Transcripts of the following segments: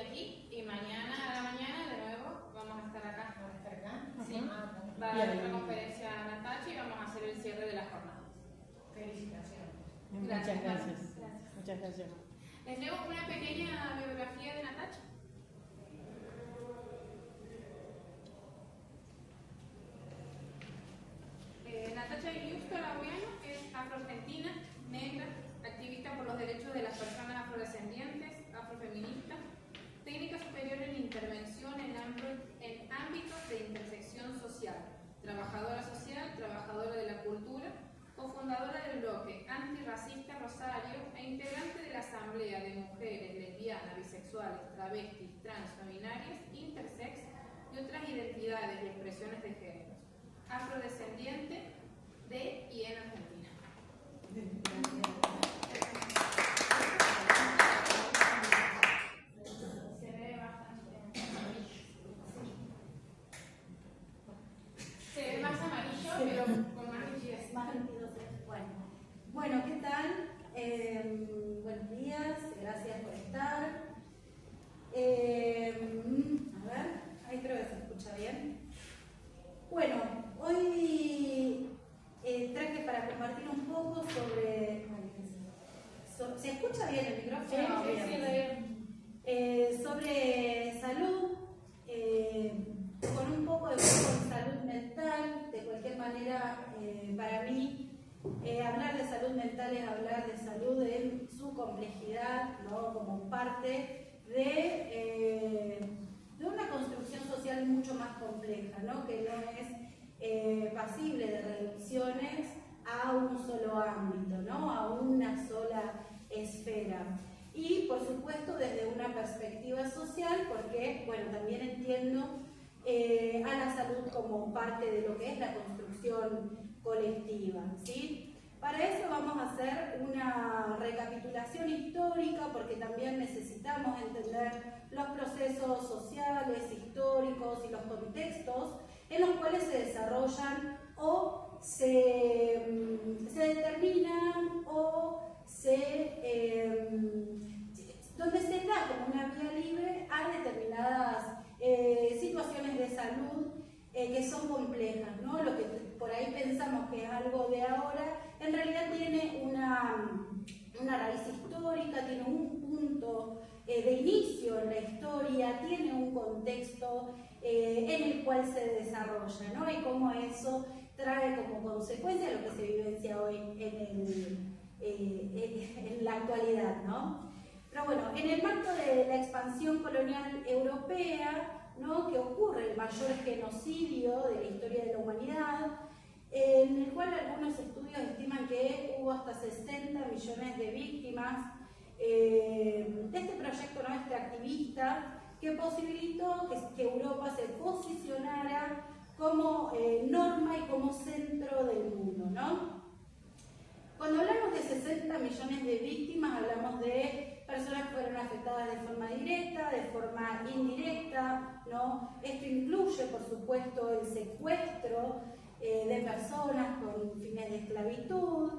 aquí y mañana a la mañana de nuevo vamos a estar acá. ¿Vamos a estar acá? Sí. Va a dar otra conferencia a Natacha y vamos a hacer el cierre de la jornada. Felicitaciones. Gracias. Muchas gracias. Gracias. Muchas gracias. Les leo una pequeña biografía de Natacha. Natacha Iliusto Laureano es afroargentina, negra, activista por los derechos de las personas afrodescendientes, afrofeminista, técnica superior en intervención en ámbitos de intersección social, trabajadora social, trabajadora de la cultura, cofundadora del bloque antirracista Rosario e integrante de la Asamblea de Mujeres Lesbianas, Bisexuales, Travestis, Trans, No binarias, Intersex y otras identidades y expresiones de género, afrodescendiente de y en Argentina. Se ve bastante amarillo. Se ve más amarillo, pero con más nitidez. Más nitidez. Bueno, ¿qué tal? Buenos días, gracias por estar. A ver, ahí creo que se escucha bien. Bueno, hoy traje para compartir un poco sobre... ¿Se escucha bien el micrófono? Sí. Sobre salud, con un poco de salud mental. De cualquier manera, para mí, hablar de salud mental es hablar de salud en su complejidad, ¿no? Como parte de una construcción social mucho más compleja, ¿no? Que no es pasible de reducciones a un solo ámbito, ¿no? A una sola esfera. Y por supuesto desde una perspectiva social, porque bueno, también entiendo a la salud como parte de lo que es la construcción colectiva, ¿sí? Para eso vamos a hacer una recapitulación histórica, porque también necesitamos entender los procesos sociales, históricos y los contextos en los cuales se desarrollan o se determinan o donde se da como una vía libre a determinadas situaciones de salud que son complejas, ¿no? Lo que por ahí pensamos que es algo de ahora, en realidad tiene una raíz histórica, tiene un punto de inicio en la historia, tiene un contexto en el cual se desarrolla, ¿no? Y cómo eso trae como consecuencia lo que se vivencia hoy en la actualidad, ¿no? Pero bueno, en el marco de la expansión colonial europea, ¿no? Que ocurre el mayor genocidio de la historia de la humanidad, en el cual algunos estudios estiman que hubo hasta 60 millones de víctimas de este proyecto, ¿no? Extractivista, que posibilitó que Europa se posicionara como norma y como centro del mundo, ¿no? Cuando hablamos de 60 millones de víctimas, hablamos de personas que fueron afectadas de forma directa, de forma indirecta, ¿no? Esto incluye, por supuesto, el secuestro de personas con fines de esclavitud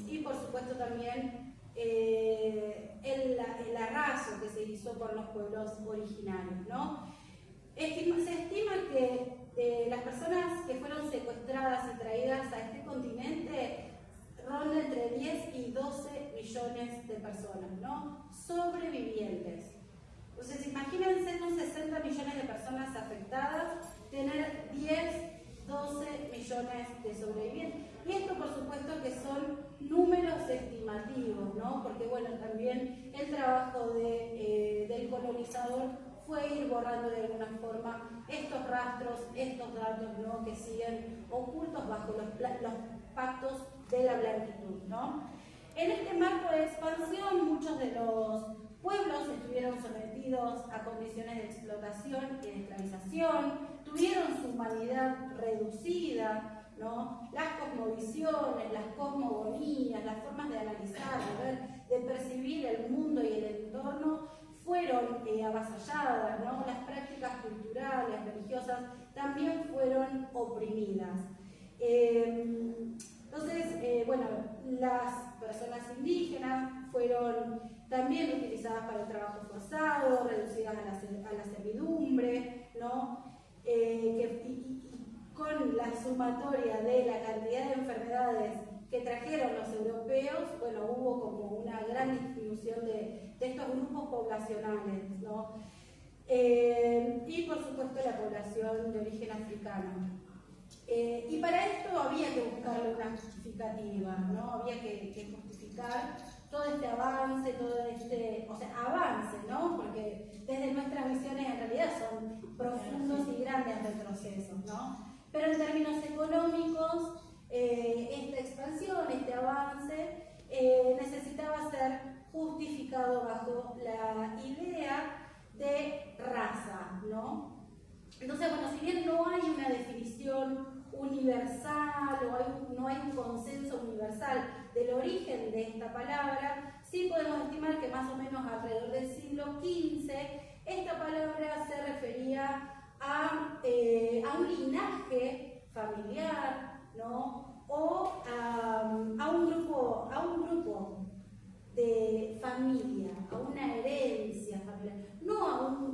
y, por supuesto, también el arraso que se hizo por los pueblos originarios, ¿no? Se estima que las personas que fueron secuestradas y traídas a este continente ronda entre 10 y 12 millones de personas, ¿no? Sobrevivientes. Entonces, imagínense unos 60 millones de personas afectadas, tener 10, 12 millones de sobrevivientes. Y esto, por supuesto, que son números estimativos, ¿no? Porque, bueno, también el trabajo del colonizador fue ir borrando de alguna forma estos rastros, estos datos, ¿no? Que siguen ocultos bajo los pactos de la blanquitud, ¿no? En este marco de expansión, muchos de los pueblos estuvieron sometidos a condiciones de explotación y de esclavización, tuvieron su humanidad reducida, ¿no? Las cosmovisiones, las cosmogonías, las formas de analizar, de percibir el mundo y el entorno fueron avasalladas, ¿no? Las prácticas culturales, religiosas, también fueron oprimidas. Entonces, bueno, las personas indígenas fueron también utilizadas para el trabajo forzado, reducidas a la servidumbre, ¿no? Con la sumatoria de la cantidad de enfermedades que trajeron los europeos, bueno, hubo como una gran disminución de estos grupos poblacionales, ¿no? Y por supuesto la población de origen africano. Y para esto había que buscarle una justificativa, ¿no? Había que justificar todo este avance, avance, ¿no? Porque desde nuestras visiones en realidad son profundos y grandes retrocesos, ¿no? Pero en términos económicos, esta expansión, este avance, necesitaba ser justificado bajo la idea de raza, ¿no? Entonces, bueno, si bien no hay una definición universal o no hay un consenso universal del origen de esta palabra, sí podemos estimar que más o menos alrededor del siglo XV esta palabra se refería a un linaje familiar, ¿no? O a un grupo de familia, a una herencia familiar, no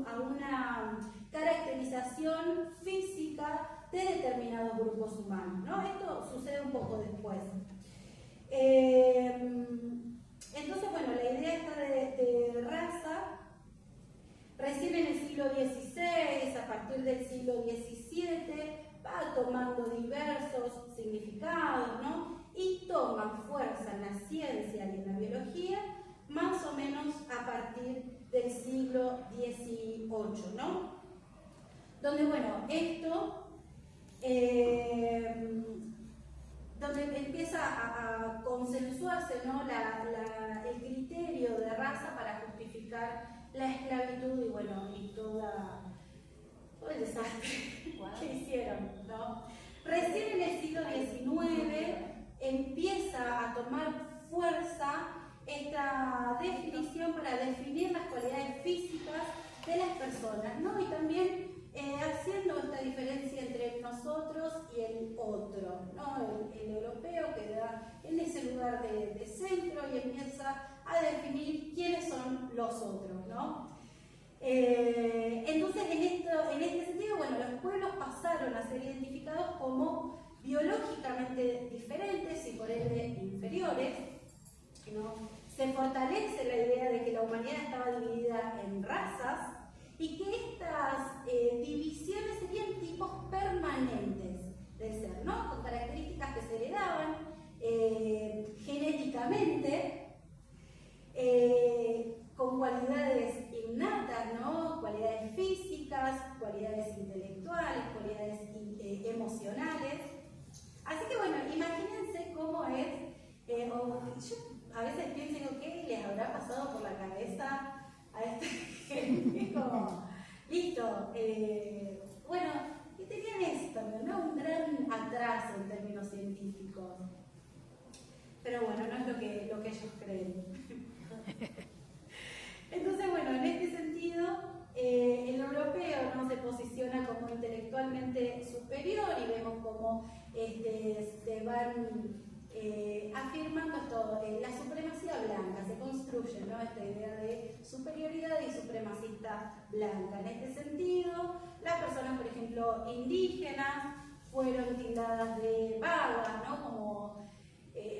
a una caracterización física de determinados grupos humanos, ¿no? Esto sucede un poco después. Entonces, bueno, la idea esta de raza, recién en el siglo XVI, a partir del siglo XVII, va tomando diversos significados, ¿no? Y toma fuerza en la ciencia y en la biología más o menos a partir del siglo XVIII, ¿no? Donde, bueno, esto, donde empieza a consensuarse, ¿no? el criterio de raza para justificar la esclavitud y, bueno, y todo el desastre que hicieron, ¿no? Recién en el siglo XIX empieza a tomar fuerza esta definición para definir las cualidades físicas de las personas, ¿no? Y también haciendo esta diferencia entre nosotros y el otro, ¿no? El europeo queda en ese lugar de centro y empieza a definir quiénes son los otros, ¿no? Entonces, en este sentido, bueno, los pueblos pasaron a ser identificados como biológicamente diferentes y por ende inferiores, ¿no? Se fortalece la idea de que la humanidad estaba dividida en razas y que estas divisiones serían tipos permanentes del ser, ¿no? Con características que se heredaban genéticamente, con cualidades innatas, ¿no? Cualidades físicas, cualidades intelectuales, cualidades emocionales. Así que bueno, imagínense cómo es, yo a veces pienso, digo, ¿qué les habrá pasado por la cabeza a esta gente? Como, listo, bueno, y tenían esto, ¿no? Un gran atraso en términos científicos. Pero bueno, no es lo que ellos creen. Entonces, bueno, en este sentido, el europeo, ¿no? Se posiciona como intelectualmente superior y vemos cómo se van afirmando esto, la supremacía blanca, se construye, ¿no? Esta idea de superioridad y supremacista blanca. En este sentido, las personas, por ejemplo, indígenas, fueron tildadas de vagas, ¿no? Como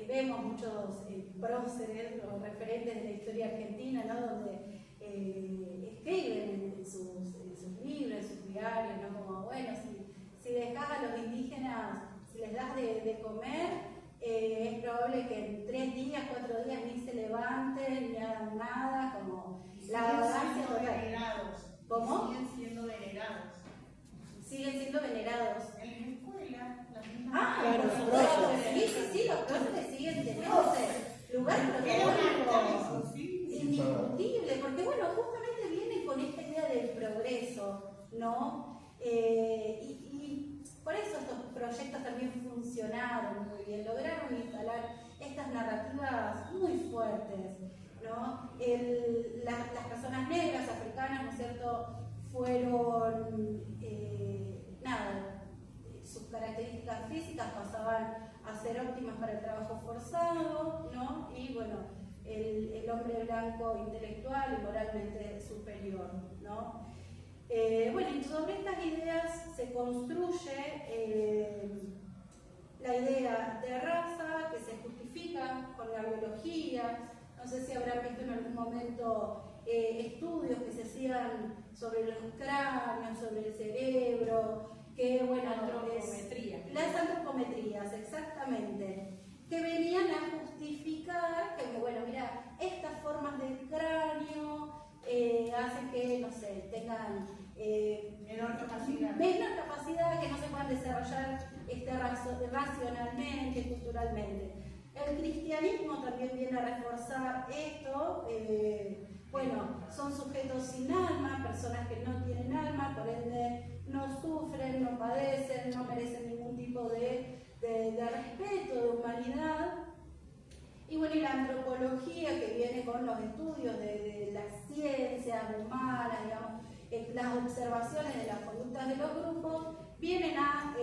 vemos muchos próceres o referentes de la historia argentina, ¿no? Donde escriben en sus libros, en sus diarios, ¿no? Como, bueno, si dejás a los indígenas, si les das de comer, es probable que en 3 días, 4 días ni se levanten, ni hagan nada, como la vagancia total. ¿Cómo? Siguen siendo venerados. Siguen siendo venerados. En la escuela, las mismas. Claro, los próceres. Sí, los próceres siguen teniendo lugar protagónico, indiscutible, porque bueno, justamente viene con esta idea del progreso, ¿no? Y por eso estos proyectos también funcionaron muy bien, lograron instalar estas narrativas muy fuertes, ¿no? Las personas negras, africanas, ¿no es cierto?, fueron, sus características físicas pasaban a ser óptimas para el trabajo forzado, ¿no? Y bueno, el hombre blanco intelectual y moralmente superior, ¿no? Bueno, y sobre estas ideas se construye la idea de raza, que se justifica con la biología. No sé si habrán visto en algún momento estudios que se hacían sobre los cráneos, sobre el cerebro, que bueno, las antropometrías, exactamente, que venían a justificar que, bueno, mira, estas formas del cráneo hacen que, no sé, tengan menor capacidad, que no se puedan desarrollar racionalmente, culturalmente. El cristianismo también viene a reforzar esto. Bueno, son sujetos sin alma, personas que no tienen alma, por ende no sufren, no padecen, no merecen ningún tipo de respeto, de humanidad. Y bueno, y la antropología, que viene con los estudios de las ciencias humanas, digamos, las observaciones de las conductas de los grupos, vienen a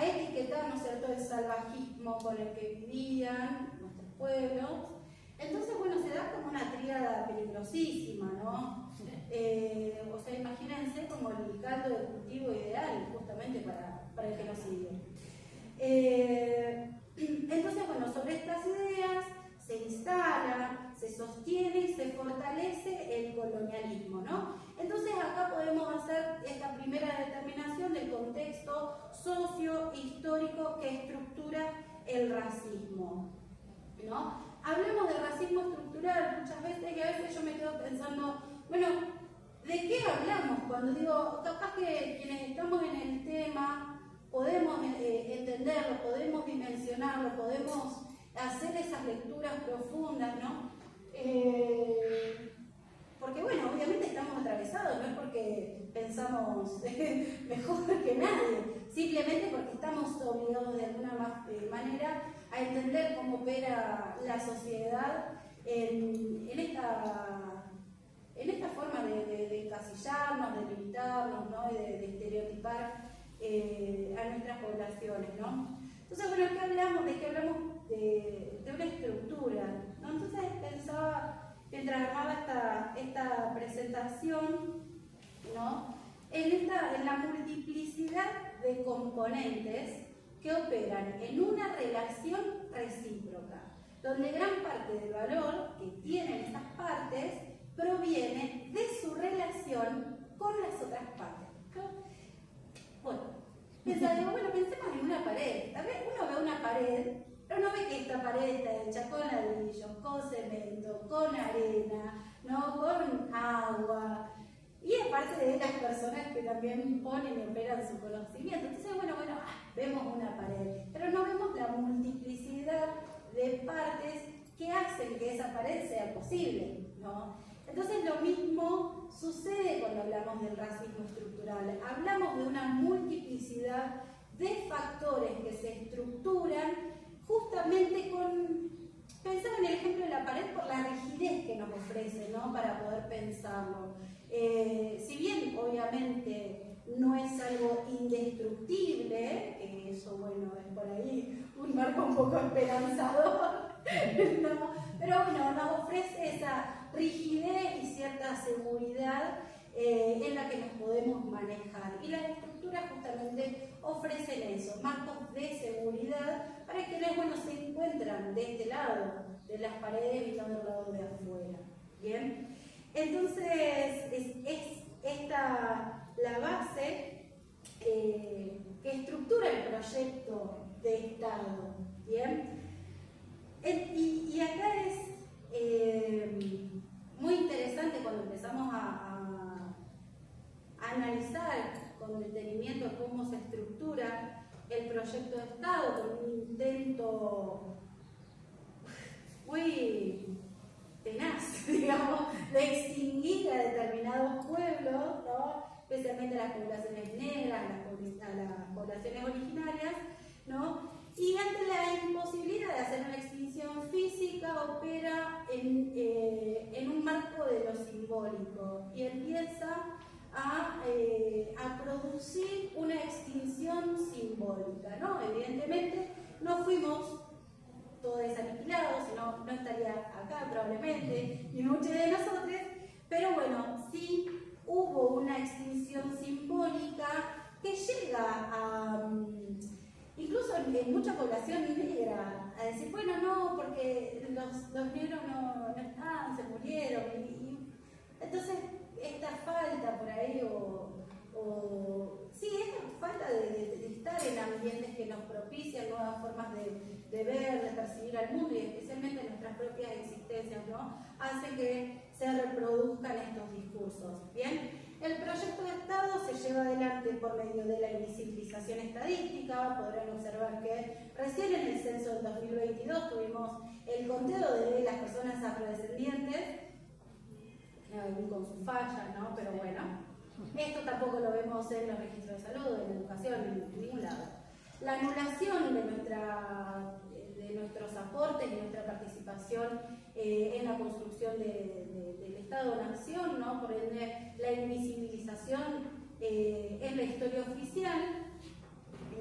etiquetar, ¿no es cierto?, el salvajismo con el que vivían nuestros pueblos. Entonces, bueno, se da como una tríada peligrosísima, ¿no? O sea, imagínense como el caldo de cultivo ideal justamente para el genocidio. Entonces, bueno, sobre estas ideas se instala, se sostiene y se fortalece el colonialismo, ¿no? Entonces acá podemos hacer esta primera determinación del contexto socio-histórico que estructura el racismo, ¿no? Hablamos de racismo estructural muchas veces y a veces yo me quedo pensando, bueno, ¿de qué hablamos? Cuando digo, capaz que quienes estamos en el tema podemos entenderlo, podemos dimensionarlo, podemos hacer esas lecturas profundas, ¿no? Porque, bueno, obviamente estamos atravesados, no es porque pensamos mejor que nadie, simplemente porque estamos obligados de alguna manera a entender cómo opera la sociedad en esta forma de encasillarnos, de limitarnos, ¿no? Y de estereotipar a nuestras poblaciones, ¿no? Entonces, bueno, ¿qué hablamos? ¿De qué hablamos? De una estructura, ¿no? Entonces pensaba, mientras armaba esta presentación, ¿no?, en la multiplicidad de componentes que operan en una relación recíproca, donde gran parte del valor que tienen estas partes proviene de su relación con las otras partes, ¿no? Bueno, pensemos en una pared. A ver, uno ve una pared, pero no ve que esta pared está hecha con ladrillos, con cemento, con arena, ¿no?, con agua. Y aparte de las personas que también ponen y operan su conocimiento. Entonces, vemos una pared, pero no vemos la multiplicidad de partes que hacen que esa pared sea posible, ¿no? Entonces, lo mismo sucede cuando hablamos del racismo estructural. Hablamos de una multiplicidad de factores que se estructuran justamente pensar en el ejemplo de la pared por la rigidez que nos ofrece, ¿no?, para poder pensarlo. Si bien, obviamente, no es algo indestructible, que eso, bueno, es por ahí un marco un poco esperanzador, ¿no? Pero bueno, nos ofrece esa rigidez y cierta seguridad en la que nos podemos manejar. Y las estructuras justamente ofrecen eso, marcos de seguridad para quienes, se encuentran de este lado de las paredes y no del lado de afuera. ¿Bien? Entonces, es esta la base que estructura el proyecto de Estado. ¿Bien? Y acá es muy interesante cuando empezamos a analizar con detenimiento cómo se estructura el proyecto de Estado, con un intento muy tenaz, digamos, de extinguir a determinados pueblos, ¿no?, especialmente a las poblaciones negras, a las poblaciones originarias, ¿no? Y ante la imposibilidad de hacer una extinción física, opera en un marco de lo simbólico y empieza a producir una extinción simbólica, ¿no? Evidentemente no fuimos todo desaniquilado, si no, no estaría acá probablemente, ni muchos de nosotros, pero bueno, sí hubo una extinción simbólica que llega a, incluso en mucha población negra, a decir, bueno, no, porque los negros no están, se murieron, entonces esta falta por ahí, sí, esta falta de estar en ambientes que nos propician nuevas formas de ver, de percibir al mundo y especialmente nuestras propias existencias, ¿no? Hace que se reproduzcan estos discursos. Bien, el proyecto de Estado se lleva adelante por medio de la invisibilización estadística. Podrán observar que recién en el censo del 2022 tuvimos el conteo de las personas afrodescendientes, con sus fallas, ¿no? Pero bueno, esto tampoco lo vemos en los registros de salud, en educación, en ningún lado. La anulación de nuestros aportes y nuestra participación en la construcción del Estado-Nación, ¿no? Por ende, la invisibilización en la historia oficial,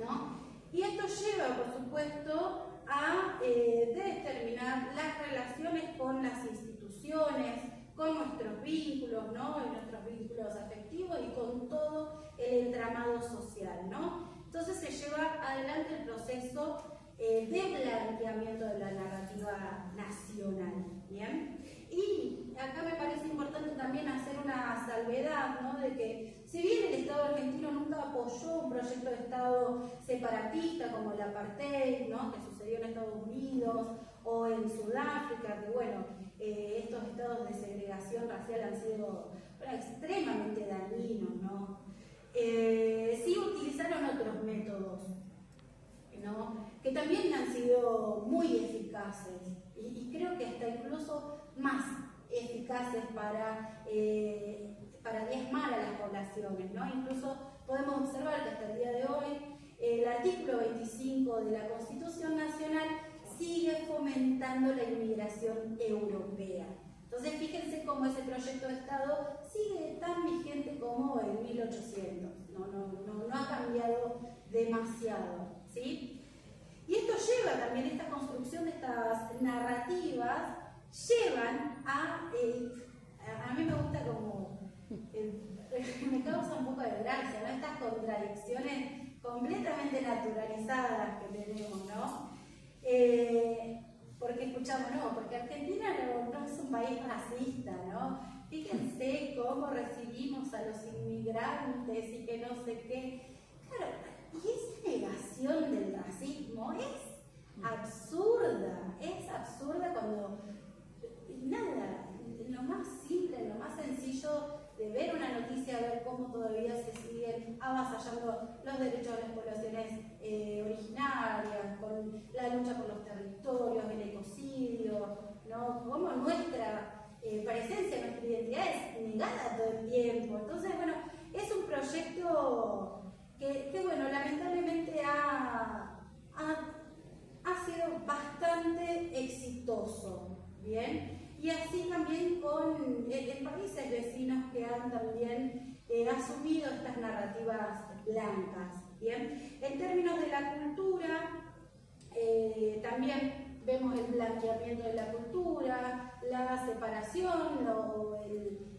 ¿no? Y esto lleva, por supuesto, a determinar las relaciones con las instituciones, con nuestros vínculos, ¿no? Y nuestros vínculos afectivos y con todo el entramado social, ¿no? Entonces se lleva adelante el proceso de blanqueamiento de la narrativa nacional, ¿bien? Y acá me parece importante también hacer una salvedad, ¿no? De que si bien el Estado argentino nunca apoyó un proyecto de Estado separatista como el apartheid, ¿no? Que sucedió en Estados Unidos o en Sudáfrica, que bueno, estos estados de segregación racial han sido extremadamente dañinos, ¿no? Sí utilizaron otros métodos, ¿no? Que también han sido muy eficaces y creo que hasta incluso más eficaces para diezmar a las poblaciones, ¿no? Incluso podemos observar que hasta el día de hoy el artículo 25 de la Constitución Nacional sigue fomentando la inmigración europea. Entonces fíjense cómo ese proyecto de Estado sigue tan vigente como en 1800, no ha cambiado demasiado, ¿sí? Y esto lleva también, esta construcción de estas narrativas, llevan a mí me gusta como, me causa un poco de gracia, ¿no? Estas contradicciones completamente naturalizadas que tenemos, ¿no? Porque escuchamos, no, porque Argentina no es un país racista, ¿no? Fíjense cómo recibimos a los inmigrantes y que no sé qué. Claro, y esa negación del racismo es absurda cuando, nada, lo más simple, lo más sencillo de ver una noticia, ver cómo todavía se siguen avasallando los derechos de las poblaciones originarias, con la lucha por los territorios, el ecocidio, ¿no? Cómo nuestra presencia, nuestra identidad es negada todo el tiempo. Entonces, bueno, es un proyecto que bueno, lamentablemente ha sido bastante exitoso, ¿bien? Y así también en países vecinos que han también asumido estas narrativas blancas, ¿bien? En términos de la cultura, también vemos el blanqueamiento de la cultura, la separación,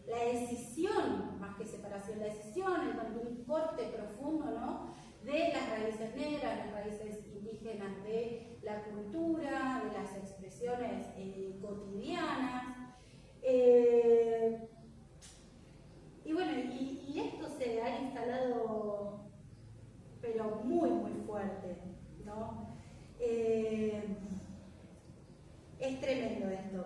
la escisión, más que separación, la escisión, un corte profundo, ¿no? De las raíces negras, las raíces indígenas de la cultura, de las expresiones cotidianas. Y bueno, y esto se ha instalado, pero muy, muy fuerte, ¿no? Es tremendo esto.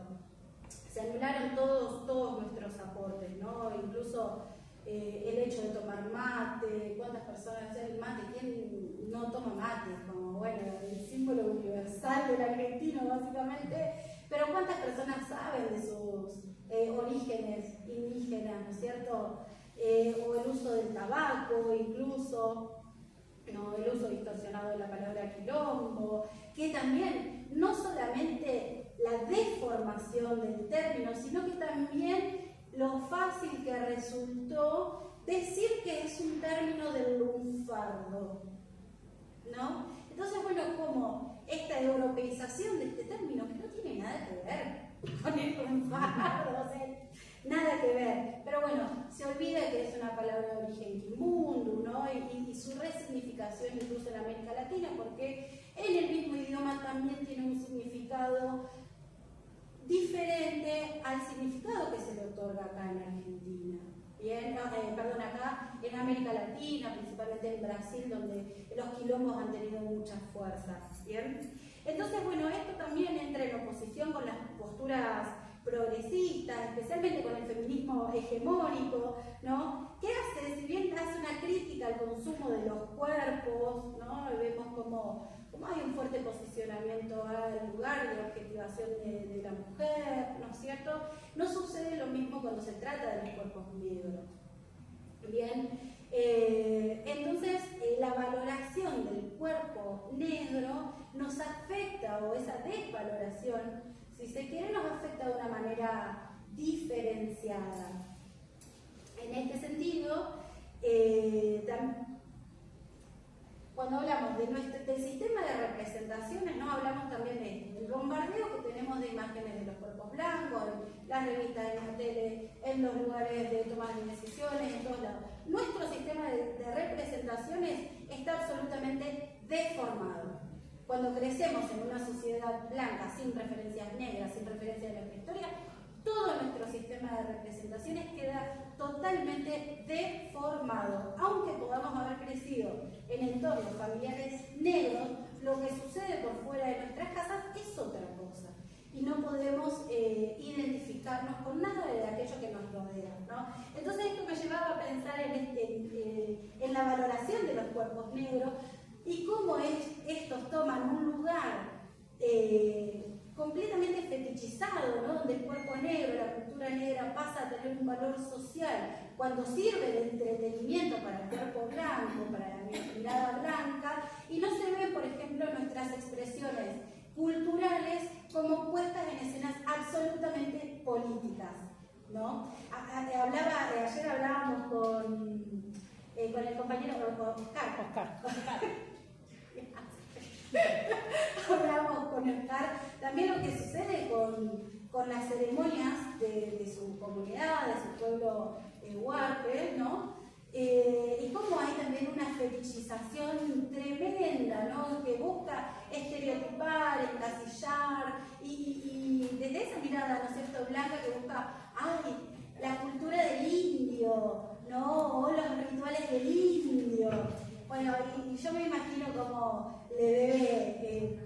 Se anularon todos nuestros aportes, ¿no? Incluso el hecho de tomar mate, cuántas personas el mate, quién no toma mate, como bueno, el símbolo universal del argentino básicamente, pero cuántas personas saben de sus orígenes indígenas, ¿no es cierto? O el uso del tabaco, incluso, ¿no? El uso distorsionado de la palabra quilombo, que también no solamente la deformación del término, sino que también lo fácil que resultó decir que es un término del lunfardo, ¿no? Entonces, bueno, como esta europeización de este término, que no tiene nada que ver con el lunfardo, o sea, nada que ver, pero bueno, se olvida que es una palabra de origen quimbundu, ¿no? Y su resignificación incluso en América Latina, porque en el mismo idioma también tiene un significado diferente al significado que se le otorga acá en Argentina. Bien, acá en América Latina, principalmente en Brasil, donde los quilombos han tenido mucha fuerza. Bien, entonces, bueno, esto también entra en oposición con las posturas progresistas, especialmente con el feminismo hegemónico, ¿no? ¿Qué hace? Si bien hace una crítica al consumo de los cuerpos, ¿no? Vemos como hay un fuerte posicionamiento al lugar de objetivación de la mujer, ¿no es cierto? No sucede lo mismo cuando se trata de los cuerpos negros. Bien, entonces la valoración del cuerpo negro nos afecta, o esa desvaloración, si se quiere, nos afecta de una manera diferenciada. En este sentido, cuando hablamos del sistema de representaciones, ¿no? Hablamos también del bombardeo que tenemos de imágenes de los cuerpos blancos, en las revistas, en la tele, en los lugares de toma de decisiones, en todos lados. Nuestro sistema de representaciones está absolutamente deformado. Cuando crecemos en una sociedad blanca, sin referencias negras, sin referencias de nuestra historia, todo nuestro sistema de representaciones queda totalmente deformado. Aunque podamos haber crecido en entornos familiares negros, lo que sucede por fuera de nuestras casas es otra cosa. Y no podemos identificarnos con nada de aquello que nos rodea, ¿no? Entonces esto me llevaba a pensar en la valoración de los cuerpos negros y cómo estos toman un lugar completamente fetichizado, ¿no? Donde el cuerpo negro, la cultura negra pasa a tener un valor social cuando sirve de entretenimiento para el cuerpo blanco, para la mirada blanca, y no se ven, por ejemplo, nuestras expresiones culturales como puestas en escenas absolutamente políticas, ¿no? Ayer hablábamos con el compañero Oscar. Hablamos con Oscar también lo que sucede con las ceremonias de su comunidad, de su pueblo huarpe, ¿no? Y cómo hay también una fetichización tremenda, ¿no? Que busca estereotipar, encasillar, y desde esa mirada, ¿no es cierto?, blanca, que busca, la cultura del indio, ¿no? O los rituales del indio. Bueno, y yo me imagino cómo le debe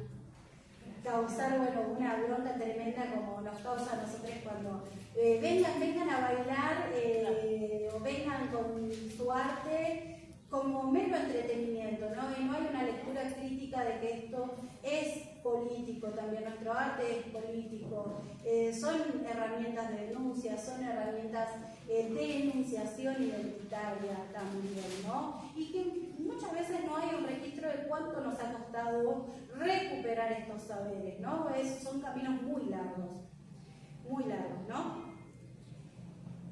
causar, bueno, una bronca tremenda como nos causa a nosotros cuando vengan a bailar o vengan con su arte como mero entretenimiento, ¿no? Y no hay una lectura crítica de que esto es político también, nuestro arte es político, son herramientas de denuncia, son herramientas de enunciación identitaria también, ¿no? Y que muchas veces no hay un registro de cuánto nos ha costado recuperar estos saberes, ¿no? Son caminos muy largos, ¿no?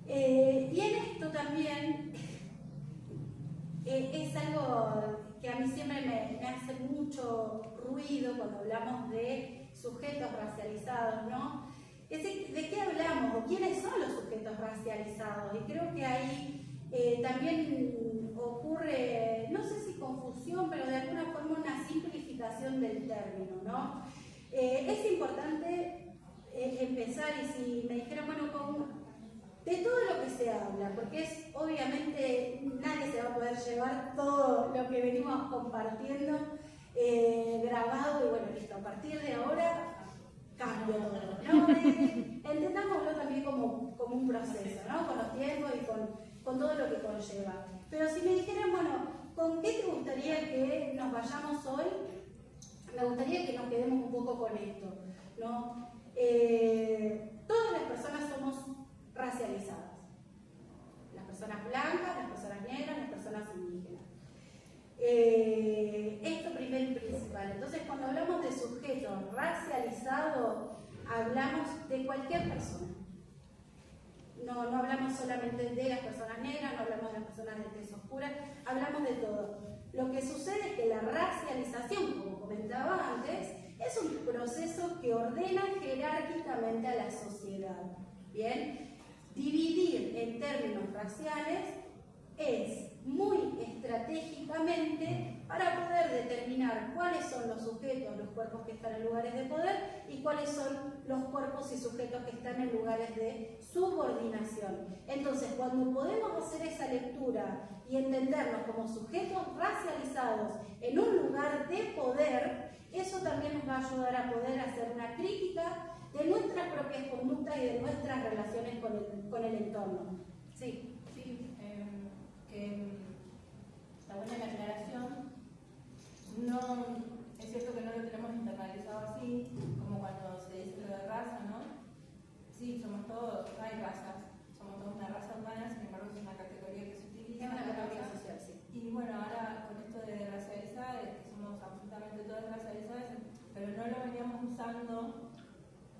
Y en esto también es algo que a mí siempre me hace mucho ruido cuando hablamos de sujetos racializados, ¿no? Es decir, ¿de qué hablamos o quiénes son los sujetos racializados? Y creo que ahí también ocurre, no sé si confusión, pero de alguna forma una simplificación del término, ¿no? Es importante empezar, y si me dijeran, bueno, de todo lo que se habla, porque obviamente nadie se va a poder llevar todo lo que venimos compartiendo grabado, y bueno, listo, a partir de ahora cambio todo, ¿no? Entendámoslo también como un proceso, ¿no? Con los tiempos y con todo lo que conlleva. Pero si me dijeran, bueno, ¿con qué te gustaría que nos vayamos hoy? Me gustaría que nos quedemos un poco con esto, ¿no? Todas las personas somos racializadas. Las personas blancas, las personas negras, las personas indígenas. Esto primero y principal. Entonces, cuando hablamos de sujeto racializado, hablamos de cualquier persona. No hablamos solamente de las personas negras, no hablamos de las personas de tez oscura, hablamos de todo. Lo que sucede es que la racialización, como comentaba antes, es un proceso que ordena jerárquicamente a la sociedad. ¿Bien? Dividir en términos raciales es muy estratégicamente para poder determinar cuáles son los sujetos, los cuerpos que están en lugares de poder y cuáles son los cuerpos y sujetos que están en lugares de subordinación. Entonces, cuando podemos hacer esa lectura y entendernos como sujetos racializados en un lugar de poder, eso también nos va a ayudar a poder hacer una crítica de nuestras propias conductas y de nuestras relaciones con el entorno. Sí. Sí, que está buena la aclaración. No, es cierto que no lo tenemos internalizado así, como cuando se dice lo de raza, ¿no? Sí, somos todos, no hay razas, somos todos una raza humana, sin embargo es una categoría que se utiliza. Es una categoría social, sí. Y bueno, ahora con esto de racializar, es que somos absolutamente todas racializadas, pero no lo veníamos usando,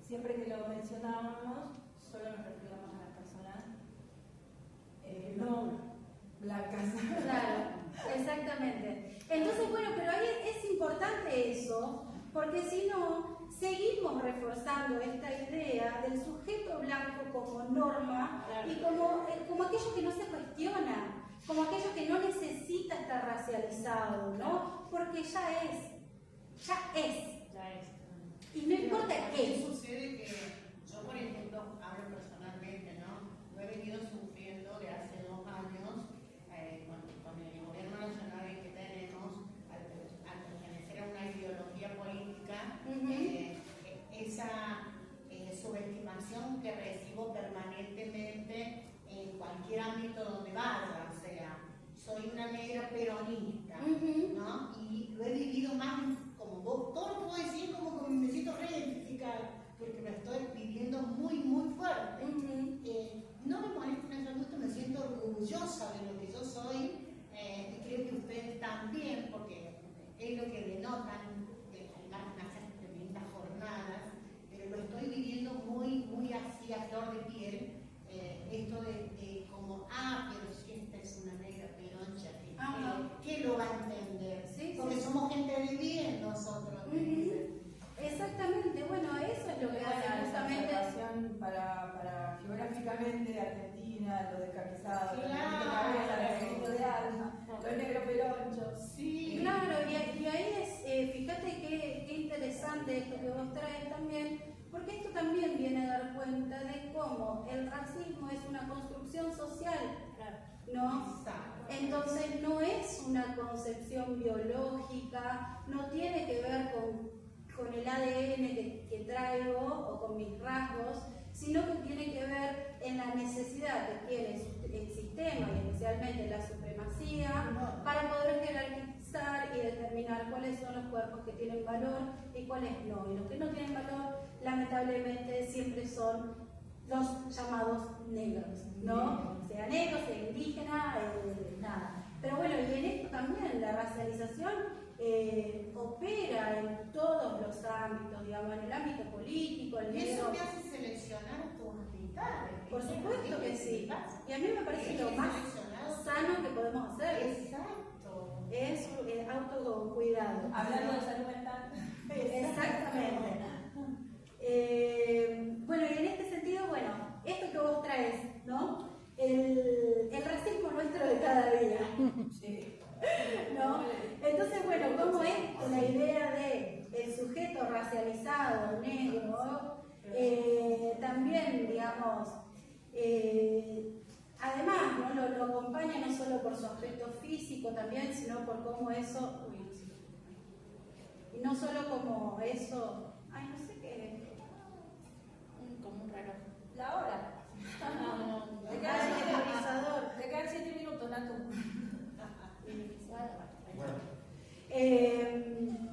siempre que lo mencionábamos, solo nos referíamos a las personas no blancas. Claro, exactamente. Entonces, bueno, pero ahí es importante eso, porque si no, seguimos reforzando esta idea del sujeto blanco como norma y como aquello que no se cuestiona, como aquello que no necesita estar racializado, ¿no? Porque ya es. Y no importa qué. Sucede que yo, por ejemplo, hablo personalmente, ¿no? Lo he venido sufriendo de hace 2 años con el gobierno nacional que tenemos, al pertenecer a una ideología política, esa subestimación que recibo permanentemente en cualquier ámbito donde vaya, o sea, soy una negra peronista, ¿no? Y lo he vivido más como vos, todo lo que puedo decir como que me siento reidentificada, porque lo estoy viviendo muy, muy fuerte. No me molesta en absoluto, me siento orgullosa de lo que yo soy, y creo que ustedes también, porque es lo que denotan, van a hacer tremendas jornadas, pero lo estoy viviendo muy, muy así a flor de piel, esto de como, pero si esta es una negra peroncha, ¿qué lo va a entender? Sí, Porque somos gente de bien nosotros. Exactamente, bueno, eso es lo que hace justamente. Para geográficamente de Argentina, lo descapizado, Claro. lo de alma, los negros peronchos. Sí. Claro, y ahí es, fíjate qué interesante esto que vos traes también, porque esto también viene a dar cuenta de cómo el racismo es una construcción social, ¿no? Exacto. Entonces no es una concepción biológica, no tiene que ver con el ADN que traigo o con mis rasgos, sino que tiene que ver en la necesidad que tiene el sistema y especialmente la supremacía para poder jerarquizar y determinar cuáles son los cuerpos que tienen valor y cuáles no. Y los que no tienen valor, lamentablemente, siempre son los llamados negros, ¿no? Sea negro, sea indígena, nada. Pero bueno, y en esto también la racialización opera en todos los ámbitos, digamos, en el ámbito político, el Y eso negro. te hace seleccionar tus amistades. Por supuesto que sí. Y a mí me parece lo más sano que podemos hacer. Exacto. Es autocuidado. Hablando de salud mental. Exactamente. Bueno, y en este sentido, bueno, esto que vos traes, ¿no? El racismo nuestro de cada día. Sí. ¿No? Entonces, bueno, ¿cómo es la idea de el sujeto racializado, negro? También, digamos, además, ¿no? Lo acompaña no solo por su aspecto físico también, sino por cómo eso, y no solo como eso, no sé qué, Como un reloj. La hora. de cada temporizador. De cada 7 minutos, Nato.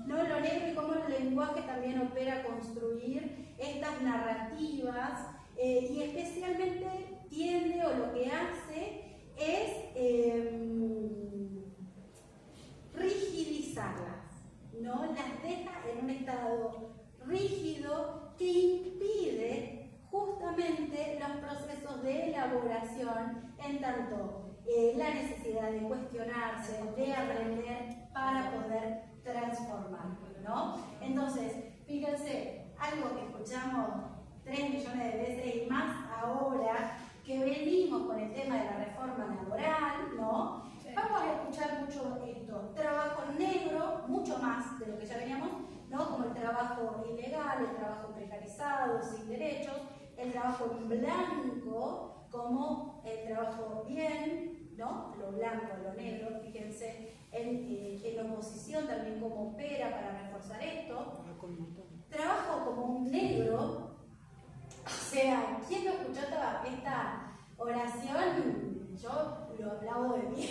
No, lo negro y cómo el lenguaje también opera a construir estas narrativas y especialmente tiende o lo que hace es rigidizarlas, ¿no? Las deja en un estado rígido que impide justamente los procesos de elaboración en tanto la necesidad de cuestionarse, de aprender para poder transformar, ¿no? Entonces, fíjense, algo que escuchamos 3 millones de veces y más ahora que venimos con el tema de la reforma laboral, ¿no? Vamos a escuchar mucho esto, trabajo negro, mucho más de lo que ya veníamos, ¿no? Como el trabajo ilegal, el trabajo precarizado, sin derechos, el trabajo en blanco, como el trabajo bien, ¿no? Lo blanco, lo negro, fíjense, en oposición también como opera para reforzar esto. Trabajo como un negro, o sea, ¿quién no escuchó esta oración? Yo lo aplaudo de pie.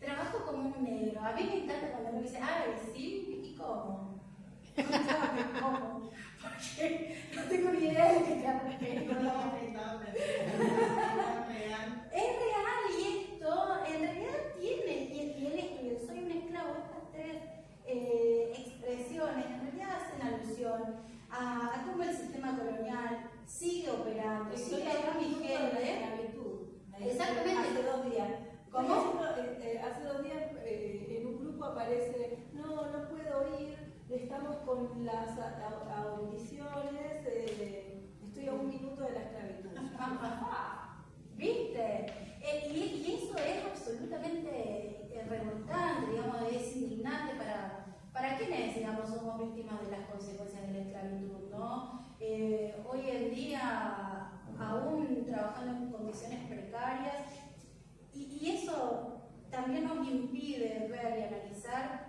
Trabajo como un negro. A mí me encanta cuando uno dice, ay, sí, ¿y cómo? ¿Cómo? Porque no tengo ni idea de qué trata. Es real y esto en realidad tiene, y él escribe, soy un esclavo, estas 3 expresiones en realidad hacen alusión a cómo el sistema colonial sigue operando, sigue vigente. Exactamente. Hace 2 días. ¿Cómo? Hace 2 días en un grupo aparece, no puedo ir, estamos con las audiciones, estoy a 1 minuto de la esclavitud. ¿Viste? Y eso es absolutamente revoltante, digamos, es indignante para quienes, digamos, somos víctimas de las consecuencias de la esclavitud, ¿no? Hoy en día, aún trabajando en condiciones precarias, y eso también nos impide ver y analizar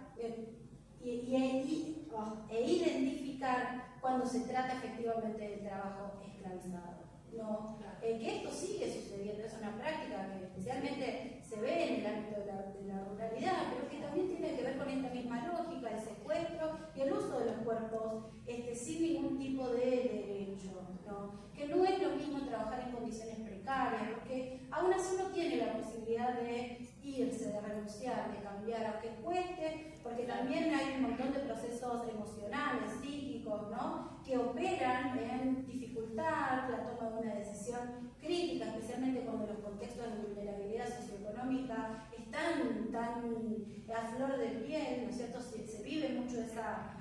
e identificar cuando se trata efectivamente del trabajo esclavizado, ¿no? Que esto sigue sucediendo, es una práctica que especialmente se ve en el ámbito de la ruralidad, pero que también tiene que ver con esta misma lógica, el secuestro y el uso de los cuerpos sin ningún tipo de derecho, ¿no? Que no es lo mismo trabajar en condiciones precarias, porque aún así uno tiene la posibilidad de irse, de renunciar, de cambiar, aunque cueste, porque también hay un montón de procesos emocionales, psíquicos, ¿no? Que operan en dificultar la toma de una decisión crítica, especialmente cuando los contextos de vulnerabilidad socioeconómica están tan a flor de piel, ¿no es cierto? Se vive mucho esa...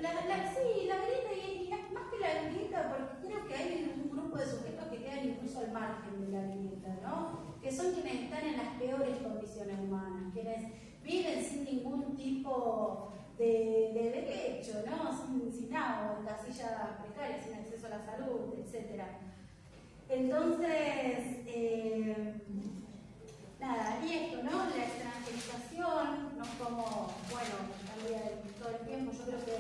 la grieta y más que la grieta, porque creo que hay un grupo de sujetos que quedan incluso al margen de la grieta, ¿no? Que son quienes están en las peores condiciones humanas, quienes viven sin ningún tipo de derecho, ¿no? Sin agua, en casillas precarias, sin acceso a la salud, etc. Entonces, nada, y esto, ¿no? La extranjerización, no como, bueno, todo el tiempo, yo creo que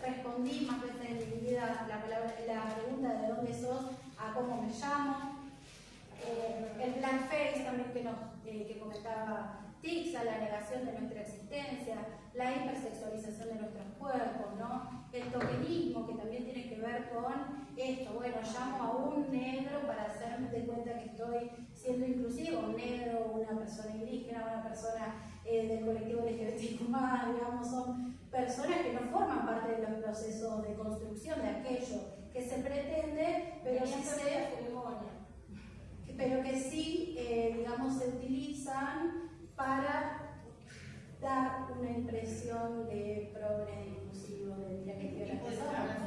respondí más veces en mi vida la pregunta de dónde sos a cómo me llamo. El blackface también que comentaba Tixa, la negación de nuestra existencia, la hipersexualización de nuestros cuerpos, ¿no? El tokenismo, que también tiene que ver con esto, bueno, llamo a un negro para hacerme de cuenta que estoy siendo inclusivo, un negro, una persona indígena, una persona del colectivo LGBTQ+, digamos, son personas que no forman parte de los procesos de construcción de aquello que se pretende, pero que sí, digamos, se utilizan para dar una impresión de progreso inclusivo, de la que quiero la persona.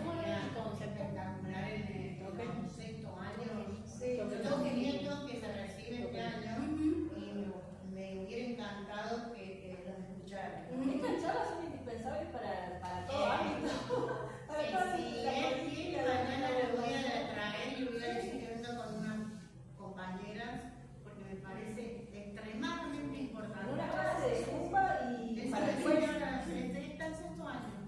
Espectacular en el concepto año. Sí. Yo tengo 500 que se reciben este año y me hubiera encantado que los escucharan. Estas charlas son indispensables para todo ámbito. Si él quiere, mañana lo voy a traer y voy a decir que venga con unas compañeras porque me parece extremadamente importante. Una clase de Cuba y es para la después. señora, está en 6º año.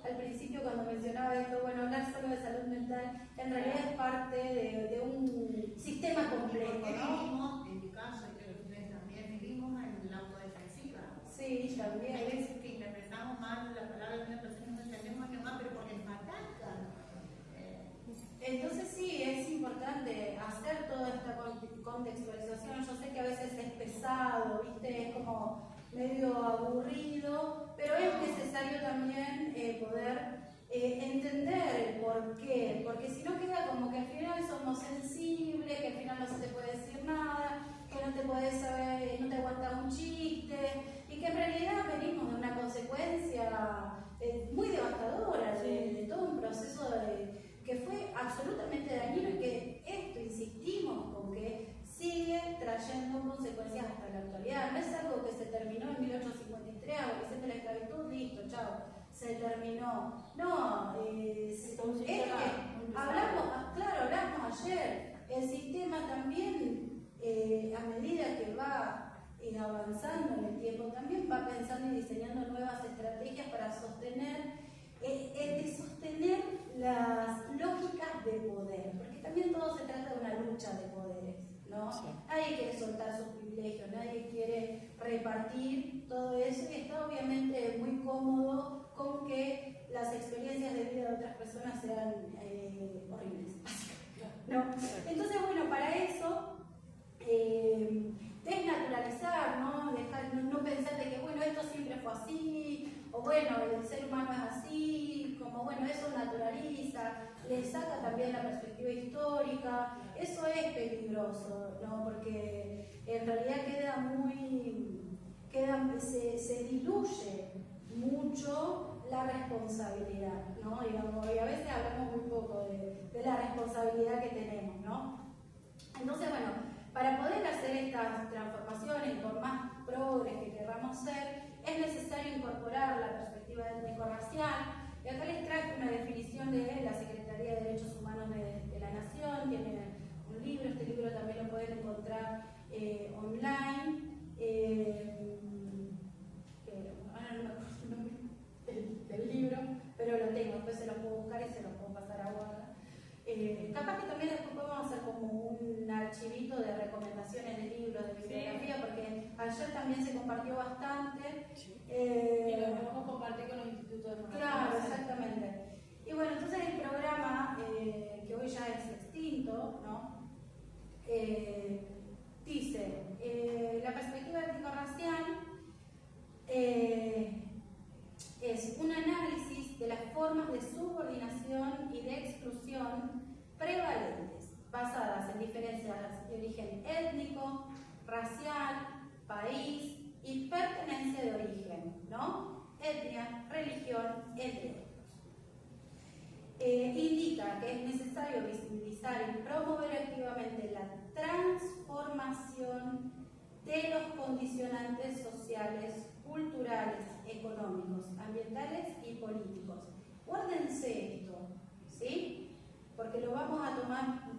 al principio cuando mencionaba esto, bueno, hablar solo de salud mental en realidad es parte de un sistema complejo, Porque ¿no? vivimos, en mi caso y creo que ustedes también, vivimos en la autodefensiva. Sí, también. Hay veces que interpretamos mal la palabra de una persona y no entendemos que más, pero porque nos atacan. Entonces sí, es importante hacer toda esta contextualización. Yo sé que a veces es pesado, ¿viste? Es como medio aburrido, pero es necesario también poder entender el por qué, porque si no queda como que al final somos sensibles, que al final no se te puede decir nada, que no te puedes saber, no te aguanta un chiste, y que en realidad venimos de una consecuencia muy devastadora de todo un proceso que fue absolutamente dañino y que esto, insistimos, con que sigue trayendo consecuencias hasta la actualidad. No es algo que se terminó en 1853, abolición de la esclavitud, listo, chao, se terminó. No, es que hablamos ayer, el sistema también, a medida que va avanzando en el tiempo, también va pensando y diseñando nuevas estrategias para sostener las lógicas de poder, porque también todo se trata de una lucha de poderes, ¿no? Sí. Nadie quiere soltar sus privilegios, nadie quiere repartir todo eso y está obviamente muy cómodo con que las experiencias de vida de otras personas sean horribles, ¿no? Entonces, bueno, para eso desnaturalizar, ¿no? No pensar de que, bueno, esto siempre fue así, o bueno, el ser humano es así, como bueno, eso naturaliza, le saca también la perspectiva histórica, eso es peligroso, ¿no? Porque en realidad se diluye mucho la responsabilidad, ¿no? Y a veces hablamos muy poco de la responsabilidad que tenemos, ¿no? Entonces, bueno, para poder hacer estas transformaciones, por más progres que queramos ser, es necesario incorporar la perspectiva étnico-racial. Y acá les traje una definición de la Secretaría de Derechos Humanos de la Nación, tiene un libro, este libro también lo pueden encontrar online. Ahora no me acuerdo el nombre del libro, pero lo tengo, después se lo puedo buscar y se lo puedo pasar a Guarda. Capaz que también después podemos hacer como un archivito de recomendaciones de libros, de bibliografía, sí. Porque ayer también se compartió bastante. Sí. Y lo podemos compartir con los institutos de formación. Claro, exactamente. Y bueno, entonces el programa, que hoy ya es extinto, ¿no? Dice, la perspectiva étnico-racial es un análisis de las formas de subordinación y de exclusión prevalentes, basadas en diferencias de origen étnico, racial, país y pertenencia de origen, ¿no? Etnia, religión, entre otros. Indica que es necesario visibilizar y promover activamente la transformación de los condicionantes sociales, culturales, económicos, ambientales y políticos. Guárdense esto, ¿sí? Porque lo vamos a tomar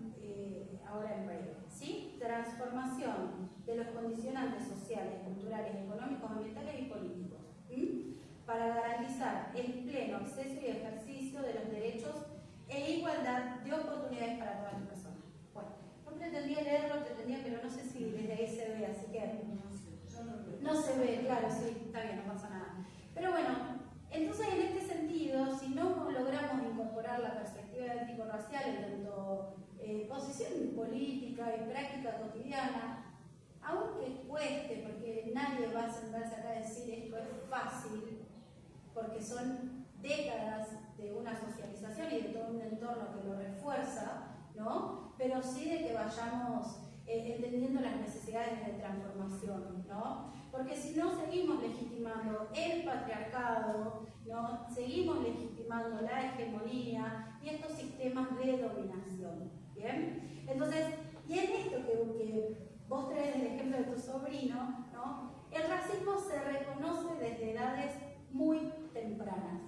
ahora en breve, ¿sí? Transformación de los condicionantes sociales, culturales, económicos, ambientales y políticos, para garantizar el pleno acceso y ejercicio de los derechos e igualdad de oportunidades para todas las personas. Bueno, no pretendía leerlo, pero no sé si desde ahí se ve, así que no se ve, claro, sí, está bien, no pasa nada. Pero bueno, entonces en este sentido, si no logramos incorporar la perspectiva étnico-racial en tanto posición política y práctica cotidiana, aunque cueste, porque nadie va a sentarse acá a decir esto es fácil, porque son décadas de una socialización y de todo un entorno que lo refuerza, ¿no? Pero sí de que vayamos entendiendo las necesidades de transformación, ¿no? Porque si no seguimos legitimando el patriarcado, ¿no? Seguimos legitimando la hegemonía y estos sistemas de dominación, ¿bien? Entonces, y en esto que vos traes el ejemplo de tu sobrino, ¿no? El racismo se reconoce desde edades muy tempranas,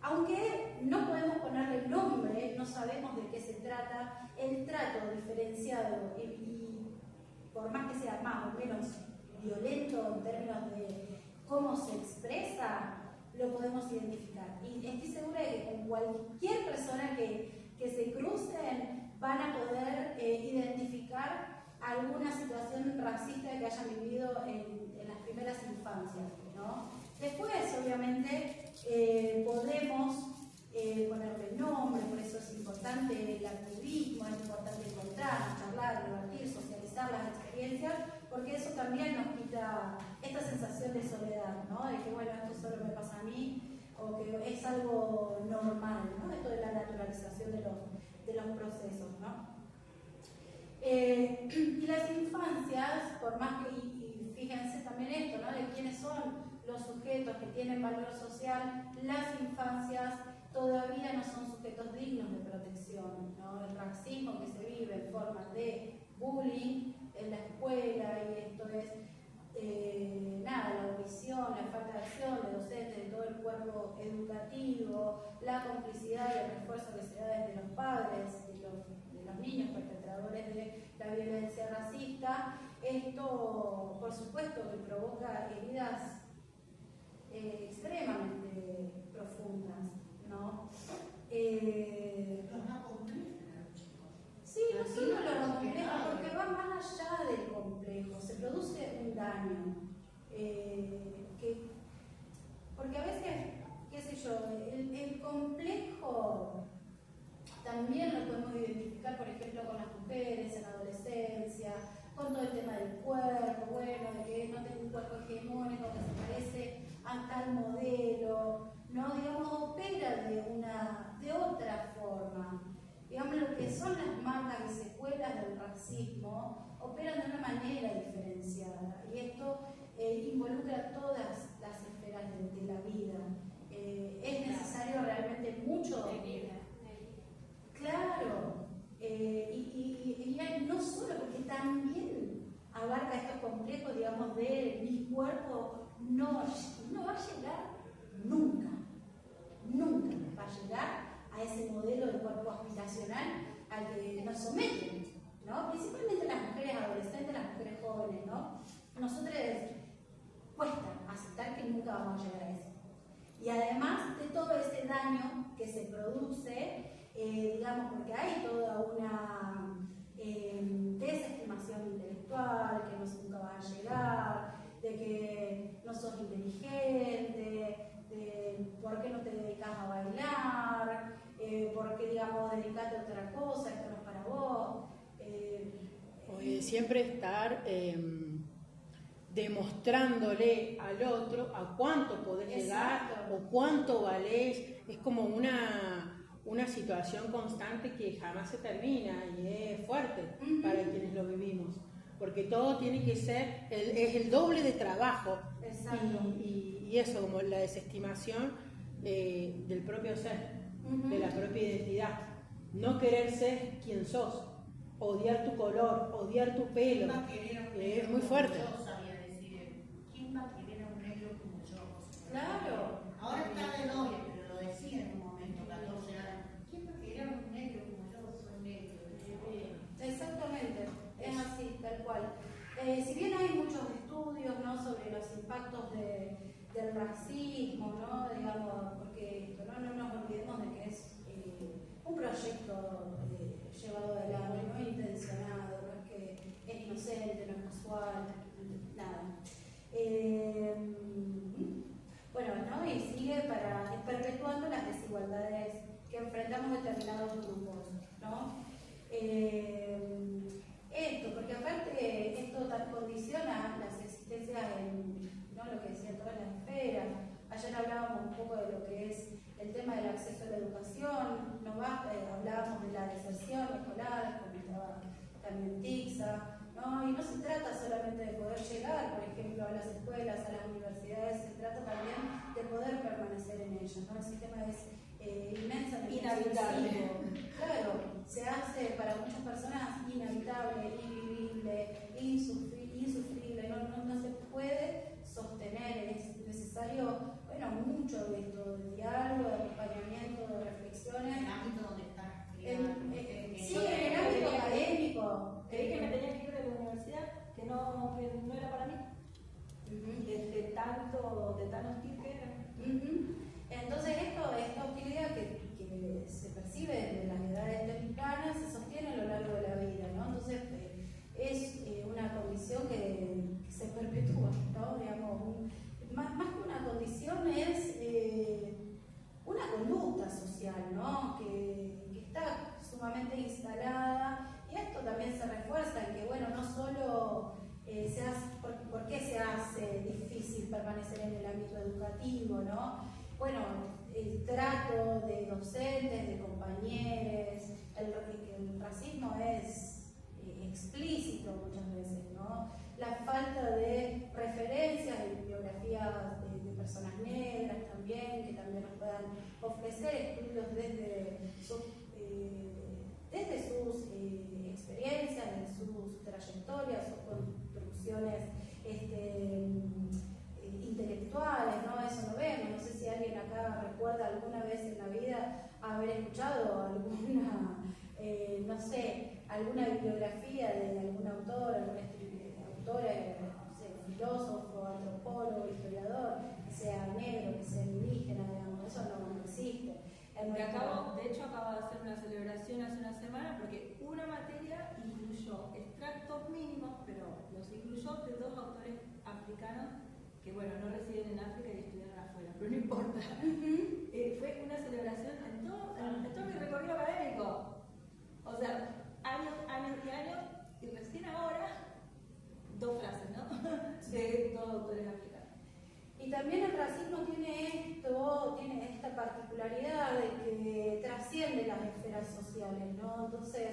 aunque no podemos ponerle nombre, no sabemos de qué se trata, el trato diferenciado y por más que sea más o menos violento en términos cómo se expresa, lo podemos identificar. Y estoy segura de que con cualquier persona que se crucen van a poder identificar alguna situación racista que hayan vivido en las primeras infancias, ¿no? Después, obviamente, podemos ponerle nombre, por eso es importante el activismo, es importante encontrar, charlar, debatir, socializar las experiencias, porque eso también nos quita esta sensación de soledad, ¿no? De que, bueno, esto solo me pasa a mí, o que es algo normal, ¿no? Esto de la naturalización de los procesos, ¿no? Y las infancias, por más que, y fíjense también esto, ¿no? De quiénes son los sujetos que tienen valor social, las infancias todavía no son sujetos dignos de protección, ¿no? El racismo que se vive en forma de bullying en la escuela, y esto es la omisión, la falta de acción de docentes, de todo el cuerpo educativo, la complicidad y el refuerzo que se da desde los padres de los niños perpetradores de la violencia racista. Esto, por supuesto, que provoca heridas extremadamente profundas, ¿no? Sí, no solo lo complejo, porque va más allá del complejo, se produce un daño. Porque a veces, qué sé yo, el complejo también lo podemos identificar, por ejemplo, con las mujeres en adolescencia, con todo el tema del cuerpo, bueno, de que no tengo un cuerpo hegemónico que se parece a tal modelo, ¿no? Digamos, opera de otra forma. Digamos, lo que son las marcas y secuelas del racismo operan de una manera diferenciada, y esto involucra todas las esferas de la vida. Es necesario realmente mucho. Claro, y no solo porque también abarca estos complejos, digamos, de mi cuerpo no va a llegar nunca va a llegar a ese modelo de cuerpo aspiracional al que nos someten, ¿no? Principalmente las mujeres adolescentes, las mujeres jóvenes, ¿no? Nosotros cuesta aceptar que nunca vamos a llegar a eso. Y además de todo ese daño que se produce, digamos, porque hay toda una desestimación intelectual, que nunca va a llegar, de que no sos inteligente, de por qué no te dedicas a bailar, por qué, digamos, dedicate a otra cosa, esto no es para vos. Siempre estar demostrándole al otro a cuánto podés llegar o cuánto valés. Es como una situación constante que jamás se termina, y es fuerte para quienes lo vivimos, porque todo tiene que ser, es el doble de trabajo. Y eso, como la desestimación del propio ser, de la propia identidad, no querer ser quien sos, odiar tu color, odiar tu pelo, es muy fuerte. ¿Quién va a querer a un negro como yo? Claro. Ahora está de novia, pero lo decía en un momento, 14 años. ¿Quién va a querer a un negro como yo? Soy negro. Exactamente, es así, tal cual. Si bien hay muchos estudios, ¿no?, sobre los impactos del racismo, ¿no?, digamos, porque no nos olvidemos de que es un proyecto llevado adelante, no es intencionado, no es que es inocente, no es casual, nada. Bueno, ¿no?, y sigue perpetuando las desigualdades que enfrentamos determinados grupos, ¿no? Porque aparte esto condiciona las existencias en, ¿no?, lo que decía, todas las esferas. Ayer hablábamos un poco de lo que es el tema del acceso a la educación, hablábamos de la deserción escolar, como estaba también TICSA, ¿no? Y no se trata solamente de poder llegar, por ejemplo, a las escuelas, a las universidades, se trata también de poder permanecer en ellas, ¿no? El sistema es inmensamente inhabitable. Claro, se hace para muchas personas inhabitable, invivible, insufrible, no se puede sostener, es necesario, bueno, mucho de esto, de diálogo, de acompañamiento, de reflexiones. En el ámbito donde estás. Sí, en el ámbito académico. Creí que me tenía que ir de la universidad, que no era para mí. Desde tanto sumamente instalada, y esto también se refuerza en que, bueno, no solo ¿por qué se hace difícil permanecer en el ámbito educativo, ¿no? Bueno, el trato de docentes, de compañeros, el racismo es explícito muchas veces, ¿no? La falta de referencias y biografías de personas negras también, que también nos puedan ofrecer estudios desde sus experiencias, de sus trayectorias, sus contribuciones intelectuales, ¿no? Eso no vemos. No sé si alguien acá recuerda alguna vez en la vida haber escuchado alguna, no sé, alguna bibliografía de algún autor, alguna autora, no sé, filósofo, antropólogo, historiador, que sea negro, que sea indígena, digamos, eso no existe. De hecho, acabo de hacer una celebración hace una semana porque una materia incluyó extractos mínimos, pero los incluyó de 2 autores africanos que, bueno, no residen en África y estudiaron afuera, pero no importa. Fue una celebración en todo mi recorrido académico. O sea, años y años, y recién ahora, 2 frases, ¿no? De 2 autores africanos. Y también el racismo tiene esta particularidad de que trasciende las esferas sociales, ¿no? Entonces,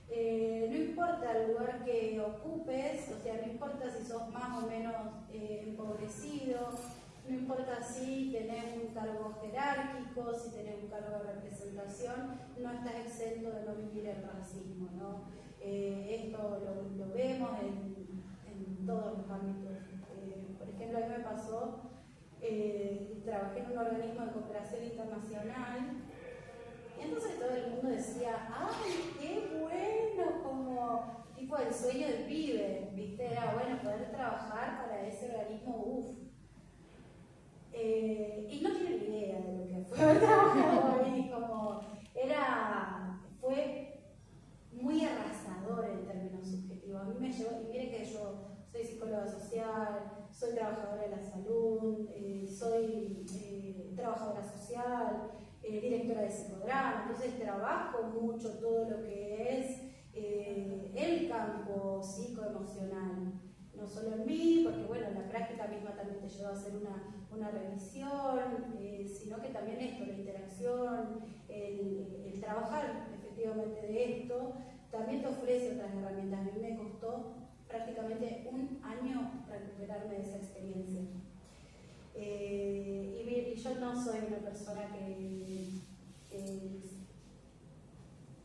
no importa el lugar que ocupes, o sea, no importa si sos más o menos empobrecido, no importa si tenés un cargo jerárquico, si tenés un cargo de representación, no estás exento de no vivir el racismo, ¿no? Esto lo vemos en todos los ámbitos. Por ejemplo, a mí me pasó, trabajé en un organismo de cooperación internacional, y entonces todo el mundo decía, ¡ay, qué bueno! Como tipo el sueño del pibe, ¿viste? Era bueno poder trabajar para ese organismo, uff. Y no tienen idea de lo que fue haber trabajado ahí, fue muy arrasador en términos subjetivos. A mí me llevó, y miren que yo soy psicóloga social, soy trabajadora de la salud, soy trabajadora social, directora de psicodrama, entonces trabajo mucho todo lo que es el campo psicoemocional, no solo en mí, porque bueno, la práctica misma también te lleva a hacer una revisión, sino que también esto, la interacción, el trabajar efectivamente de esto, también te ofrece otras herramientas. A mí me costó prácticamente un año recuperarme de esa experiencia. Y yo no soy una persona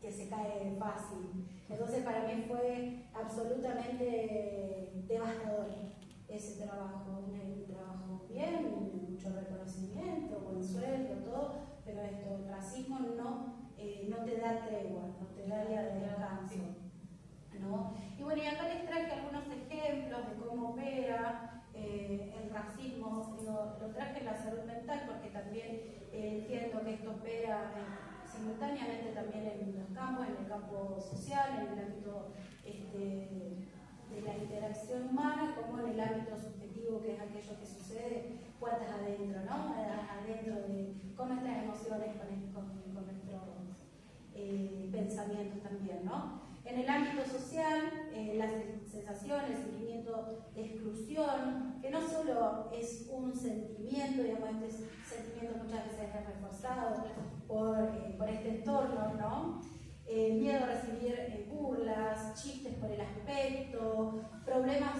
que se cae fácil. Entonces para mí fue absolutamente devastador ese trabajo, un trabajo bien, mucho reconocimiento, buen sueldo, todo, pero el racismo no te da tregua, no te da día de descanso, ¿no? Y bueno, y acá les traje algunos ejemplos de cómo opera el racismo. Lo traje en la salud mental porque también entiendo que esto opera simultáneamente también en los campos, en el campo social, en el ámbito de la interacción humana, como en el ámbito subjetivo, que es aquello que sucede puertas adentro, ¿no? Con nuestras emociones, con nuestros pensamientos también, ¿no? En el ámbito social, la sensación, el sentimiento de exclusión, que no solo es un sentimiento, digamos, este sentimiento muchas veces es reforzado por este entorno, ¿no? Miedo a recibir burlas, chistes por el aspecto, problemas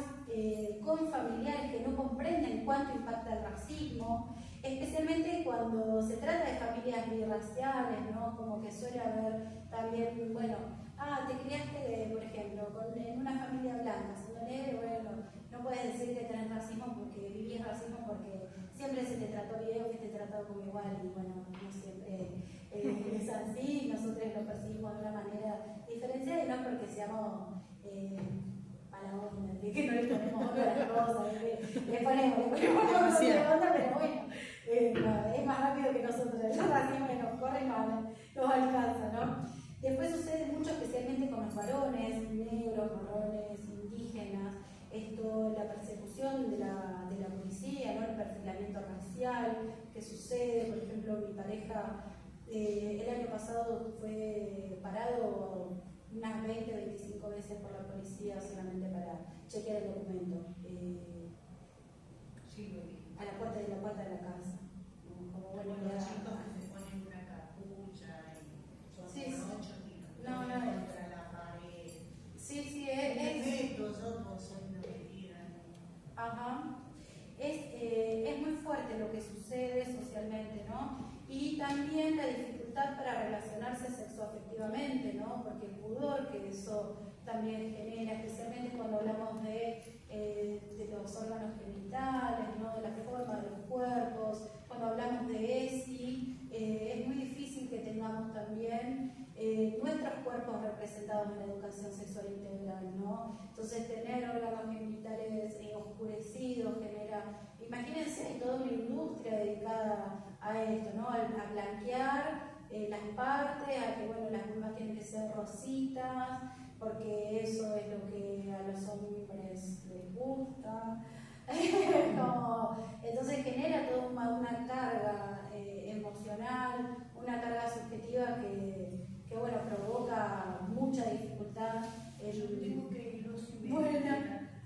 con familiares que no comprenden cuánto impacta el racismo, especialmente cuando se trata de familias birraciales, ¿no? Como que suele haber también, bueno, te criaste, por ejemplo, en una familia blanca, siendo negro, bueno, no puedes decir que tenés racismo porque vivís racismo porque siempre se te trató bien, fuiste tratado como igual, y bueno, no siempre es así, nosotros lo percibimos de una manera diferenciada, y no porque seamos mala onda, que no le ponemos onda a las cosas, le ponemos onda, pero bueno, es más rápido que nosotros, el racismo que nos corre nos alcanza, ¿no? Después sucede mucho, especialmente con los varones, negros, marrones, indígenas, la persecución de la policía, ¿no? El perfilamiento racial que sucede. Por ejemplo, mi pareja el año pasado fue parado unas 20 o 25 veces por la policía solamente para chequear el documento. Sí, lo vi. A la puerta de la casa. Como bueno, Los ya- chicos que se ponen una capucha y son Sí, como sí. 8 tiros No, no, contra la pared. Sí, Los otros son los que tiran. Ajá. Es muy fuerte lo que sucede socialmente, ¿no? Y también la dificultad para relacionarse sexoafectivamente, ¿no? Porque el pudor que eso también genera, especialmente cuando hablamos de los órganos genitales, ¿no? De la forma de los cuerpos, cuando hablamos de ESI, es muy difícil que tengamos también nuestros cuerpos representados en la educación sexual integral, ¿no? Entonces tener órganos genitales oscurecidos genera, imagínense, hay toda una industria dedicada a esto, ¿no? A blanquear las partes, a que bueno, las mismas tienen que ser rositas, porque eso es lo que a los hombres les gusta. Entonces genera toda una carga emocional, una carga subjetiva que bueno, provoca mucha dificultad. Yo tengo que ir los Bueno.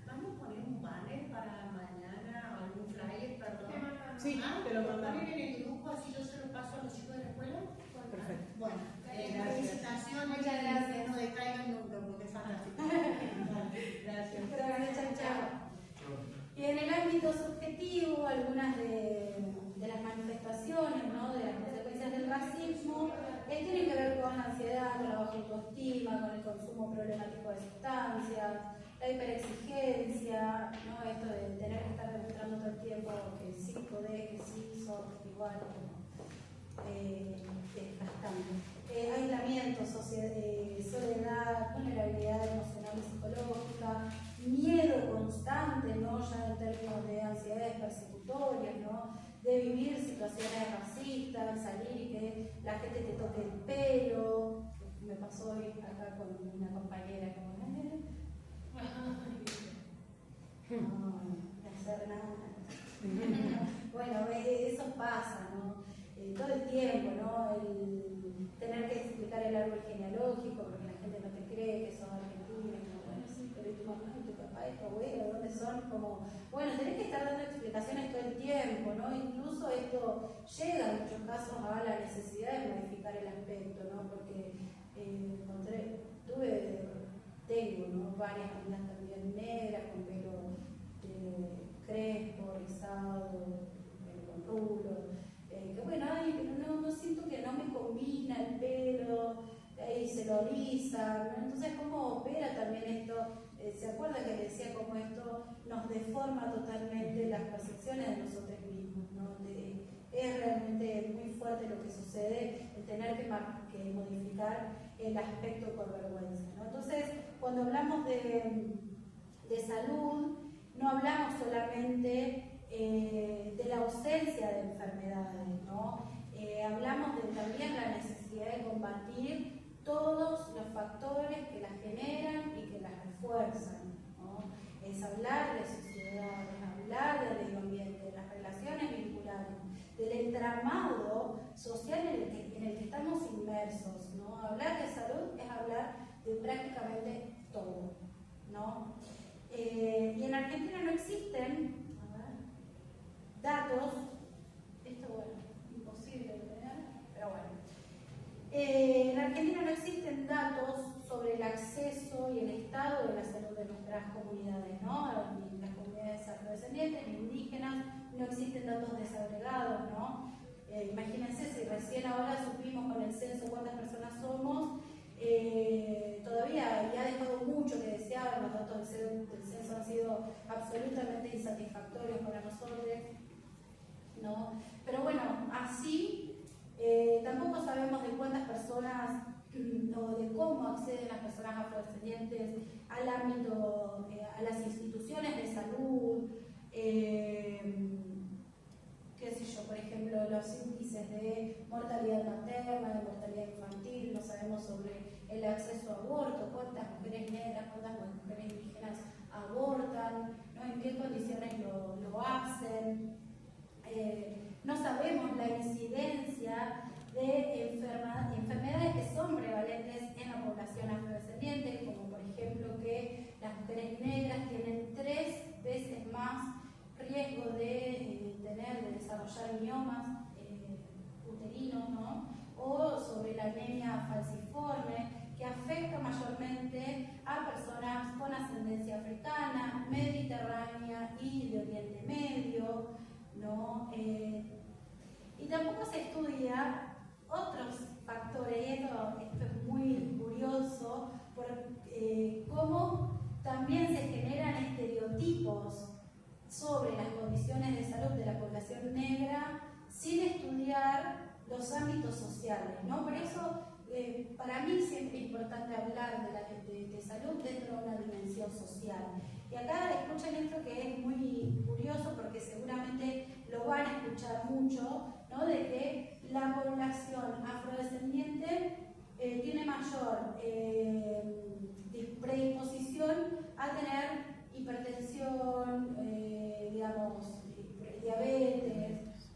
Vamos a poner un banner para mañana, algún flyer, perdón. Sí, te lo ¿Lo mandamos. ponen en el grupo así yo se lo paso a los chicos de la escuela? Perfecto. Bueno, Gracias. felicitaciones. Muchas gracias. No decaigan nunca porque es fantástico. Gracias. Chao, chao. Y en el ámbito subjetivo, algunas de las manifestaciones, ¿no? De las consecuencias del racismo, tienen que ver con la ansiedad, con la baja autoestima, con el consumo problemático de sustancias, la hiperexigencia, ¿no? Esto de tener que estar demostrando todo el tiempo que sí podés, que sí sos igual, es bastante. Aislamiento, soledad, vulnerabilidad emocional y psicológica, miedo constante, ¿no? Ya en términos de ansiedades persecutorias, ¿no? De vivir situaciones racistas, salir y que la gente te toque el pelo. Me pasó hoy acá con una compañera como no hacer nada. Bueno, eso pasa, ¿no? Todo el tiempo, ¿no? El tener que explicar el árbol genealógico porque la gente no te cree que sos argentina, ¿no? Bueno, sí, pero ¿y tu mamá y tu papá y tu abuelo dónde son? Como, bueno, tenés que estar dando explicaciones todo el tiempo, ¿no? Incluso esto llega en muchos casos a la necesidad de modificar el aspecto, ¿no? Porque tengo, ¿no? Varias amigas también negras con pelo crespo, rizado, con rulos. Que bueno, ay, pero no siento que no me combina el pelo, y se lo rizan, ¿no? Entonces, ¿cómo opera también esto? ¿Se acuerda que decía cómo esto nos deforma totalmente las percepciones de nosotros mismos, ¿no? Es realmente muy fuerte lo que sucede, el tener que modificar el aspecto por vergüenza, ¿no? Entonces, cuando hablamos de salud, no hablamos solamente de la ausencia de enfermedades, ¿no? Hablamos de también la necesidad de combatir todos los factores que las generan y que las refuerzan, ¿no? Es hablar de sociedad, es hablar del medio ambiente, de las relaciones vinculares, del entramado social en el que estamos inmersos, ¿no? Hablar de salud es hablar de prácticamente todo, ¿no? Y en Argentina no existen datos, esto bueno, imposible de tener, pero bueno. En Argentina no existen datos sobre el acceso y el estado de la salud de nuestras comunidades, ¿no? Ni las comunidades afrodescendientes, ni indígenas, no existen datos desagregados, ¿no? Imagínense si recién ahora supimos con el censo cuántas personas somos, todavía ha dejado mucho que desear, los datos del censo han sido absolutamente insatisfactorios para nosotros, ¿no? Pero bueno, así tampoco sabemos de cuántas personas o de cómo acceden las personas afrodescendientes al ámbito, a las instituciones de salud, qué sé yo, por ejemplo, los índices de mortalidad materna, de mortalidad infantil, no sabemos sobre el acceso a aborto, cuántas mujeres negras, cuántas mujeres indígenas abortan, ¿no? En qué condiciones lo hacen. No sabemos la incidencia de enfermedades enferma, falciforme, que afecta mayormente a personas con ascendencia africana, mediterránea y de Oriente Medio, ¿no? Y tampoco se estudia otros factores, y esto es muy curioso, por cómo también se generan estereotipos sobre las condiciones de salud de la población negra sin estudiar los ámbitos sociales, ¿no? Por eso, para mí siempre es importante hablar de salud dentro de una dimensión social. Y acá escuchen esto que es muy curioso porque seguramente lo van a escuchar mucho, ¿no? De que la población afrodescendiente tiene mayor predisposición a tener hipertensión, digamos, diabetes.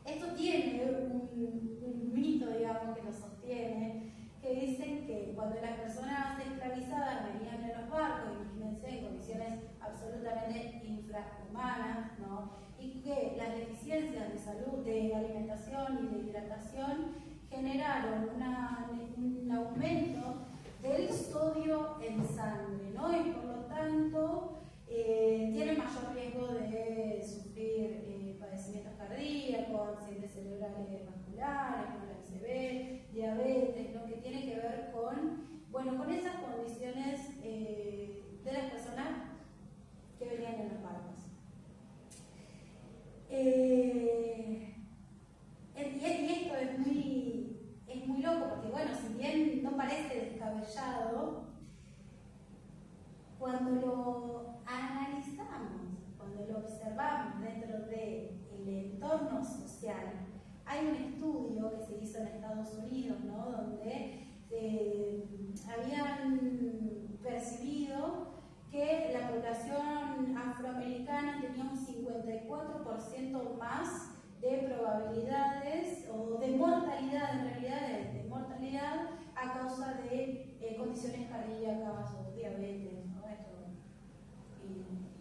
Esto tiene un mito, digamos, que lo sostiene, que dicen que cuando las personas esclavizadas venían en los barcos, imagínense, en condiciones absolutamente infrahumanas, ¿no? Y que las deficiencias de salud, de alimentación y de hidratación generaron un aumento del sodio en sangre, ¿no? Y por lo tanto tiene mayor riesgo de sufrir padecimientos cardíacos, accidentes cerebrales vasculares, como la ACV, diabetes, lo que tiene que ver con, bueno, con esas condiciones de las personas que venían en los barcos. Y esto es muy loco porque, bueno, si bien no parece descabellado, cuando lo analizamos, cuando lo observamos dentro del entorno social, hay un estudio que se hizo en Estados Unidos, ¿no? Donde habían percibido que la población afroamericana tenía un 54% más de probabilidades o de mortalidad, en realidad de mortalidad a causa de condiciones cardíacas o diabetes, ¿no? Esto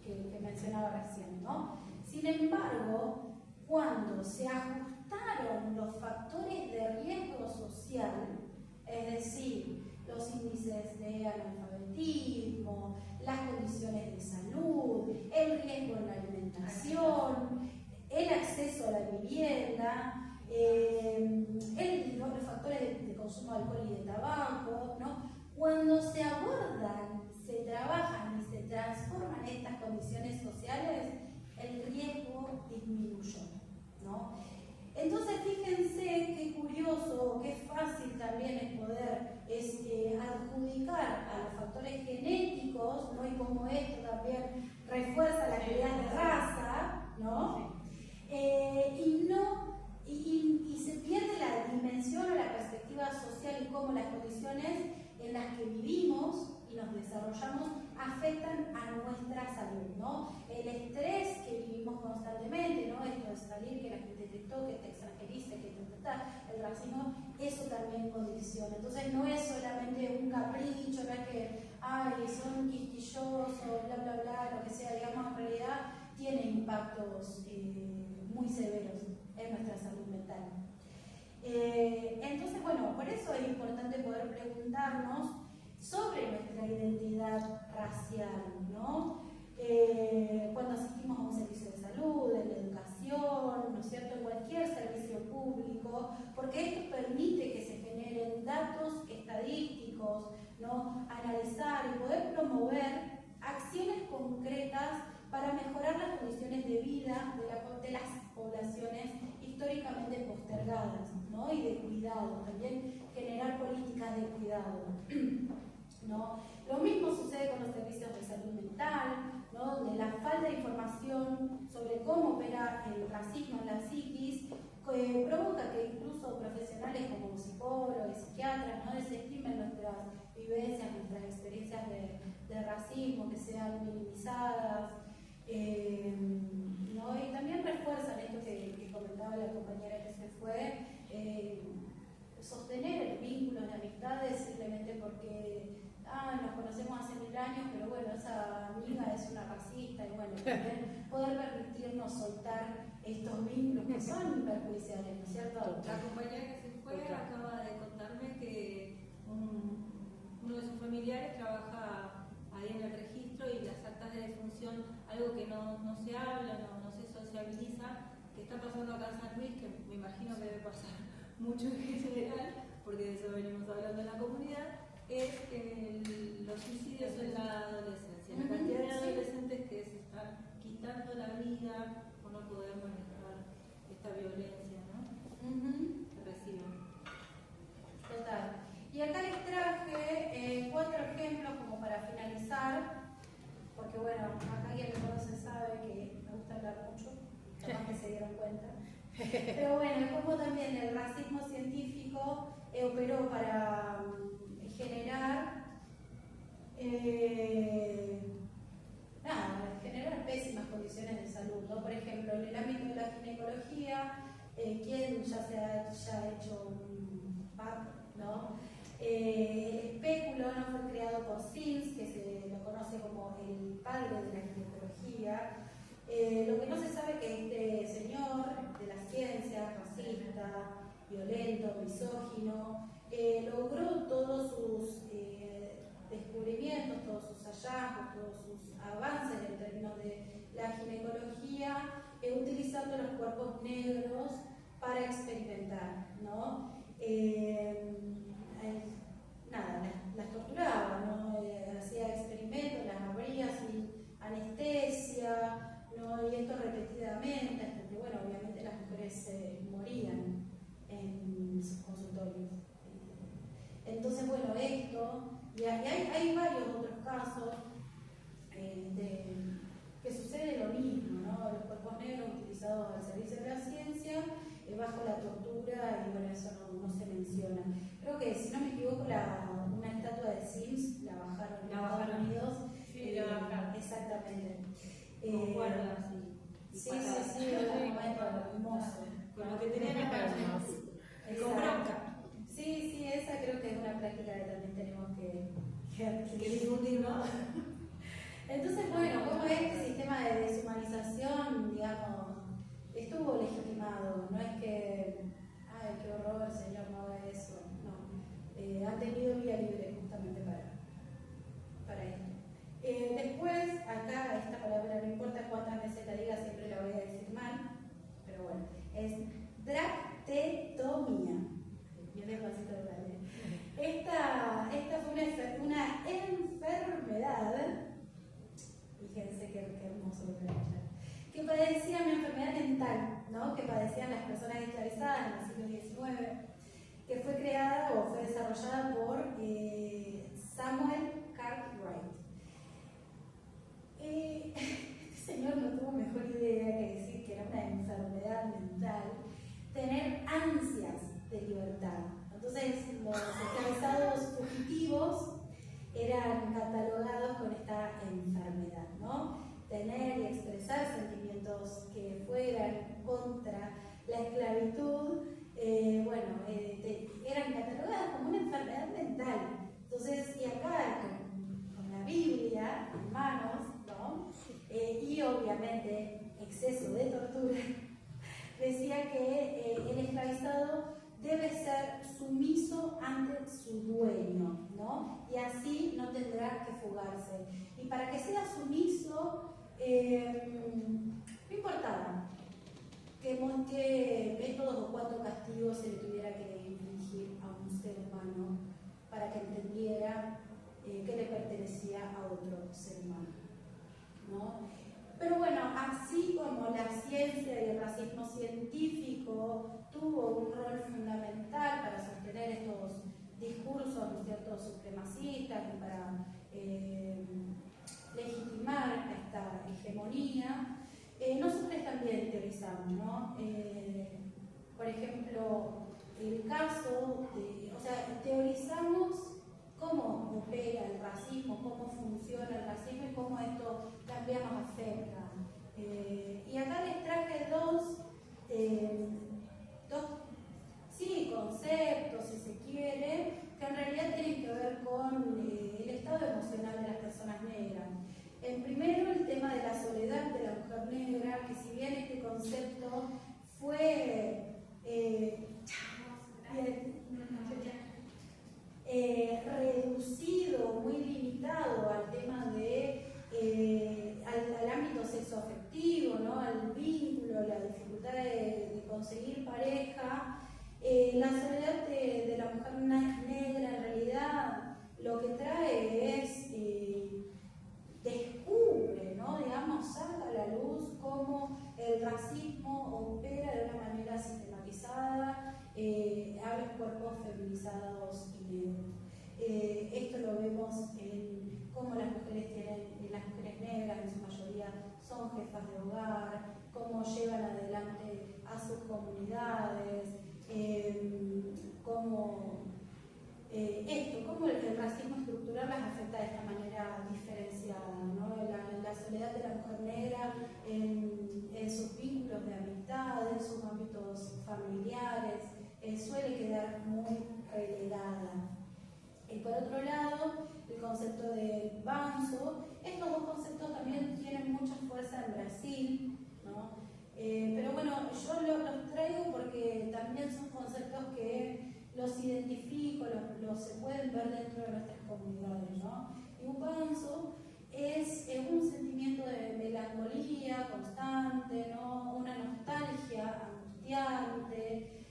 que mencionaba recién, ¿no? Sin embargo, cuando se ajustaron los factores de riesgo social, es decir, los índices de analfabetismo, las condiciones de salud, el riesgo en la alimentación, el acceso a la vivienda, los factores de consumo de alcohol y de tabaco, ¿no? Cuando se abordan, se trabajan y se transforman estas condiciones sociales, el riesgo disminuyó, ¿no? Entonces fíjense qué curioso, qué fácil también es poder adjudicar a los factores genéticos, ¿no? Y como esto también refuerza la idea de raza, ¿no? Y se pierde la dimensión o la perspectiva social y cómo las condiciones en las que vivimos y nos desarrollamos afectan a nuestra salud, ¿no? El estrés que vivimos constantemente, ¿no? Esto de salir, que la gente te toque, te extranjerice, que el racismo, eso también condiciona. Entonces no es solamente un capricho, no es que, ay, son quisquillosos, bla, bla, bla, lo que sea, digamos, en realidad tiene impactos muy severos en nuestra salud mental. Entonces, bueno, por eso es importante poder preguntarnos sobre nuestra identidad racial, ¿no? Cuando asistimos a un servicio de salud, en la educación, ¿no es cierto?, en cualquier servicio público, porque esto permite que se generen datos estadísticos, ¿no? Analizar y poder promover acciones concretas para mejorar las condiciones de vida de las poblaciones históricamente postergadas, ¿no? Y de cuidado, también generar políticas de cuidado, ¿no? Lo mismo sucede con los servicios de salud mental, ¿no? Donde la falta de información sobre cómo opera el racismo en la psiquis provoca que incluso profesionales como psicólogos y psiquiatras, ¿no? Desestimen nuestras vivencias, nuestras experiencias de racismo, que sean minimizadas, ¿no? Y también refuerzan esto que comentaba la compañera que se fue, sostener vínculos de amistades simplemente porque nos conocemos hace 1000 años, pero bueno, esa amiga es una racista, y bueno, poder permitirnos soltar estos vínculos que son perjudiciales, ¿no es cierto? La compañera que se fue acaba de contarme que está pasando acá en San Luis, que me imagino que debe pasar mucho en general, porque de eso venimos hablando en la comunidad, es los suicidios en la adolescencia. La cantidad de adolescentes que se están quitando la vida por no poder manejar esta violencia, ¿no? Que reciben. Total. Y acá les traje 4 ejemplos como para finalizar, porque bueno, acá quien me conoce sabe que me gusta hablar mucho, capaz que se dieron cuenta. Pero bueno, como también el racismo científico operó para generar generar pésimas condiciones de salud, ¿no? Por ejemplo, en el ámbito de la ginecología, quien ya se ha hecho un PAP, ¿no? El espéculo no fue creado por Sims, que se lo conoce como el padre de la ginecología. Lo que no se sabe es que este señor de la ciencia, racista, violento, misógino, logró todos sus descubrimientos, todos sus hallazgos, todos sus avances en términos de la ginecología, utilizando los cuerpos negros para experimentar, ¿no? Las torturaba, ¿no? Hacía experimentos, las abría sin anestesia, ¿no? Y esto repetidamente, hasta que, bueno, obviamente las mujeres morían en sus consultorios. Entonces, bueno, esto, y hay varios otros casos que sucede lo mismo, ¿no? Los cuerpos negros utilizados al servicio de la ciencia, bajo la tortura, y bueno, eso no se menciona. Creo que, si no me equivoco, una estatua de Sims la bajaron en Estados Unidos. Sí, la bajaron. Exactamente. Con cuerdas Sí, un momento hermoso. Con lo que tenían en manos. Con bronca. Sí, esa creo que es una práctica que también tenemos que difundir, ¿no? Entonces, bueno, como este sistema de deshumanización, digamos, estuvo legitimado, no es que, ay, qué horror, el señor no haga eso, no. Han tenido vía libre justamente para esto. Después, acá, esta palabra, no importa cuántas veces la diga, siempre la voy a decir mal, pero bueno, es dractetomía. Yo despacito de la ley. Esta fue una enfermedad, fíjense qué hermoso lo que voy a echar, que padecían una enfermedad mental, ¿no? Que padecían las personas esclavizadas en el siglo XIX, que fue creada o fue desarrollada por Samuel Cartwright. Este señor no tuvo mejor idea que decir que era una enfermedad mental, tener ansias de libertad. Entonces, los esclavizados fugitivos eran catalogados con esta enfermedad, ¿no? Tener y expresar sentimientos que fueran contra la esclavitud, eran catalogadas como una enfermedad mental. Entonces, y acá con la Biblia en manos, ¿no? Y obviamente exceso de tortura, decía que el esclavizado debe ser sumiso ante su dueño, ¿no? Y así no tendrá que fugarse. Y para que sea sumiso, no importaba qué métodos o cuántos castigos se le tuviera que infligir a un ser humano para que entendiera que le pertenecía a otro ser humano, ¿no? Pero bueno, así como la ciencia y el racismo científico tuvo un rol fundamental para sostener estos discursos, ¿no es cierto?, supremacistas y para legitimar esta hegemonía, nosotros también teorizamos, ¿no? Por ejemplo, el caso de, teorizamos cómo opera el racismo, cómo funciona el racismo y cómo esto también nos afecta. Y acá les traje dos conceptos, si se quiere, que en realidad tienen que ver con el estado emocional de las personas negras. En primero, el tema de la soledad de la mujer negra, que si bien este concepto fue reducido, muy limitado al tema al ámbito sexoafectivo, ¿no? Al vínculo, la dificultad de Esto lo vemos en cómo las mujeres negras, en su mayoría, son jefas de hogar, cómo llevan adelante a sus comunidades, cómo el racismo estructural las afecta de esta manera diferenciada, ¿no? La soledad de la mujer negra en sus vínculos de amistad, en sus ámbitos familiares, suele quedar muy relegada. Y por otro lado, el concepto de banzo, estos dos conceptos también tienen mucha fuerza en Brasil, ¿no? Pero bueno, yo los traigo porque también son conceptos que los identifico, los se pueden ver dentro de nuestras comunidades, ¿no? Y un banzo es un sentimiento de melancolía constante, ¿no? Una nostalgia angustiante,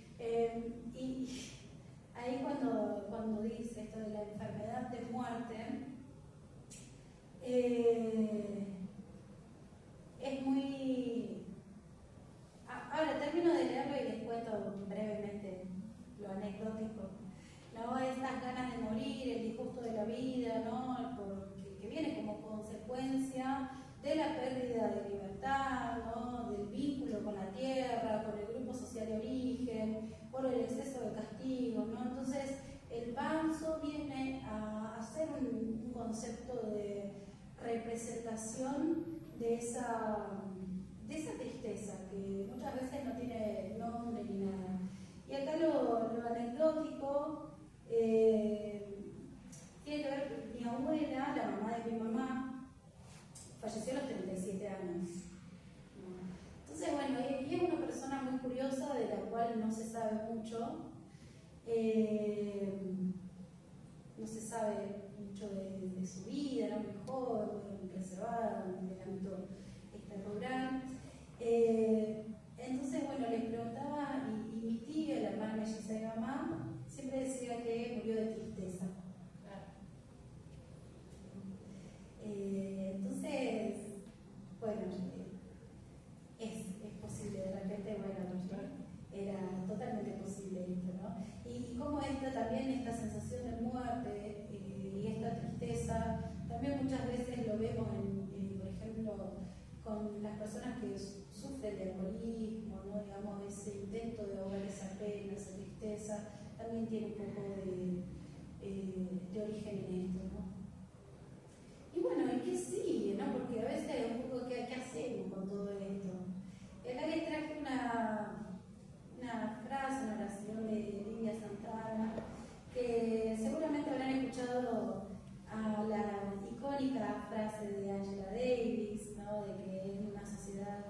y ahí cuando dice esto de la enfermedad de muerte, es muy... Ahora termino de leerlo y les cuento brevemente lo anecdótico, ¿no? Estas ganas de morir, el disgusto de la vida, ¿no? Que viene como consecuencia de la pérdida de libertad, ¿no? Del vínculo con la tierra, con el grupo social de origen, por el exceso de castigo, ¿no? Entonces, el banzo viene a ser un concepto de representación de esa tristeza que muchas veces no tiene nombre ni nada. Y acá lo anecdótico tiene que ver, mi abuela, la mamá de mi mamá, falleció a los 37 años. Entonces, bueno, y es una persona muy curiosa de la cual no se sabe mucho. No se sabe mucho de su vida, era muy joven, muy reservada en el ámbito rural. Entonces, bueno, les preguntaba, y mi tía, la hermana melliza de mamá, siempre decía que murió de tristeza. Entonces, bueno, es posible, de repente, bueno, era totalmente posible esto, ¿no? Y como esta sensación de muerte y esta tristeza, también muchas veces lo vemos por ejemplo, con las personas que sufren de alcoholismo, ¿no? Digamos, ese intento de ahogar esa pena, esa tristeza, también tiene un poco de origen en esto, ¿no? Y bueno, ¿y qué sigue, no? Porque a veces un poco ¿qué hacemos con todo esto? Acá les traje una frase, una oración de Lidia Santana, que seguramente habrán escuchado a la icónica frase de Angela Davis, ¿no? De que en una sociedad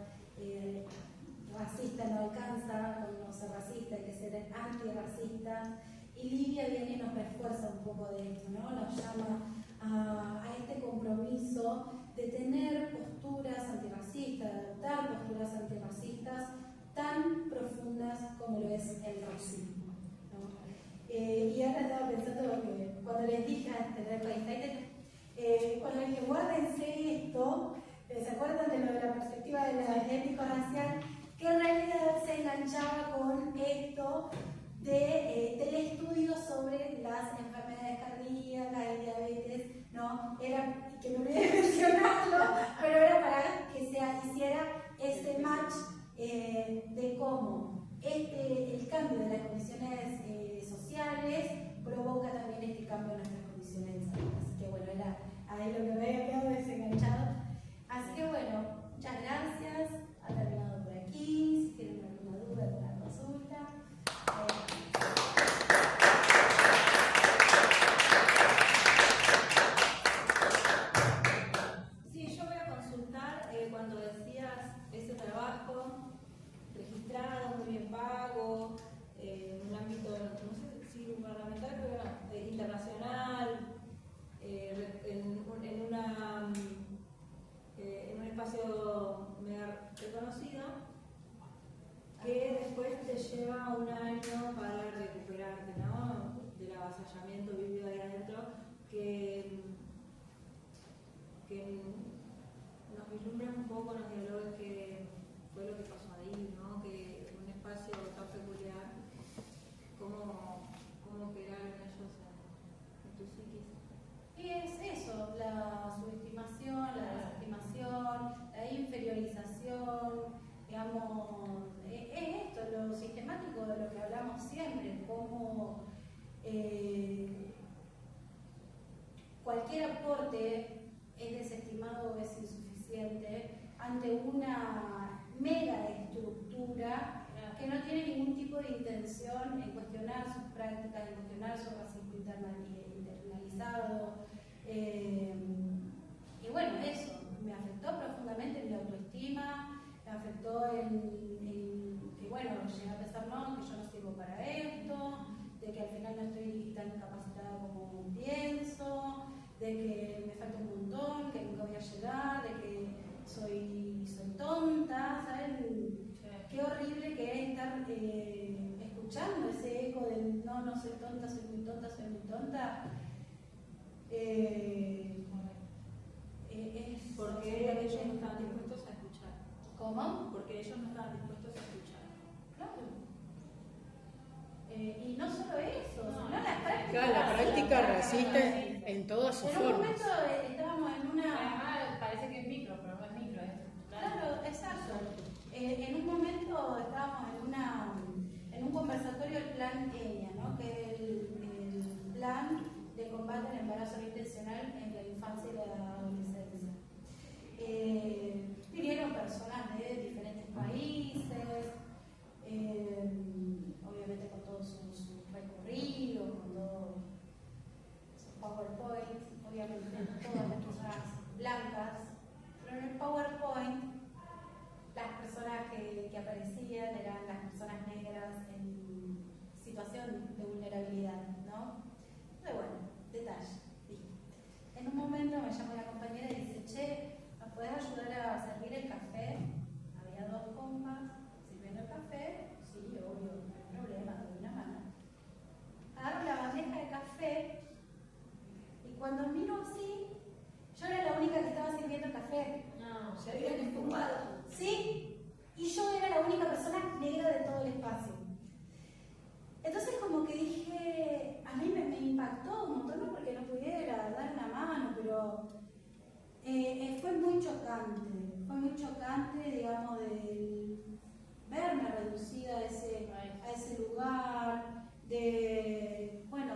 racista no alcanza con no ser racista, hay que ser antirracista. Y Lidia viene y nos refuerza un poco de esto, ¿no? Nos llama a este compromiso de tener posturas antirracistas, de adoptar posturas antirracistas tan profundas como lo es el racismo, ¿no? Y ahora estaba pensando que cuando les dije cuando les dije guárdense esto, ¿se acuerdan de lo de la perspectiva de la étnico-racial? Que en realidad se enganchaba con esto del estudio sobre las enfermedades cardíacas y diabetes, ¿no? Era, que no olvidé mencionarlo, pero era para que se hiciera ese match de cómo el cambio de las condiciones sociales provoca también este cambio en nuestras condiciones de salud. Así que bueno, era ahí lo que me había quedado desenganchado. Así que bueno, muchas gracias. Ha terminado por aquí. Si tienen alguna duda, alguna consulta. Sí, yo voy a consultar cuando decías ese trabajo registrado, muy bien pago, en un ámbito, no sé si gubernamental, pero bueno, internacional, en un espacio mega reconocido, que después te lleva un año para recuperarte, ¿no? Del avasallamiento vivido ahí adentro, que nos vislumbra un poco, nos dialoga que fue lo que pasó ahí, ¿no? Que un espacio tan peculiar, cómo quedaron ellos en tu ante una mega estructura que no tiene ningún tipo de intención en cuestionar sus prácticas, en cuestionar su racismo internalizado. Y bueno, eso me afectó profundamente en mi autoestima, me afectó en que, bueno, llegué a pensar, no, que yo no sirvo para esto, de que al final no estoy tan capacitada como pienso, de que me falta un montón, que nunca voy a llegar, de que soy tonta, ¿saben? Qué horrible que es estar escuchando ese eco de no soy tonta, soy muy tonta, soy muy tonta. Porque ellos no estaban dispuestos a escuchar. ¿Cómo? Porque ellos no estaban dispuestos a escuchar. Claro. Y no solo eso, sino las prácticas. Claro, la práctica racista en todas sus En un formas. momento estábamos en una... Además, parece que es micro, pero no es micro, es Claro, exacto. En un momento estábamos en un conversatorio del plan ENIA, ¿no? Que es el plan de combate al embarazo no intencional en la infancia y la adolescencia. Vinieron personas de diferentes países, obviamente con todo su recorrido, con todo su PowerPoint, obviamente todas las personas blancas, pero en el PowerPoint las personas que aparecían eran las personas negras en situación de vulnerabilidad, ¿no? Pero bueno, detalle. En un momento me llama la compañera y dice, che, ¿nos podés ayudar a servir el café? Había dos compas sirviendo el café. Sí, obvio, no hay problema, doy una mano. Agarro la bandeja de café y cuando miro así, yo era la única que estaba sirviendo el café. No, se habían espumado. Sí, y yo era la única persona negra de todo el espacio. Entonces como que dije, a mí me impactó un montón, no porque no pudiera dar una mano, pero fue muy chocante, digamos, de verme reducida a ese lugar, de, bueno,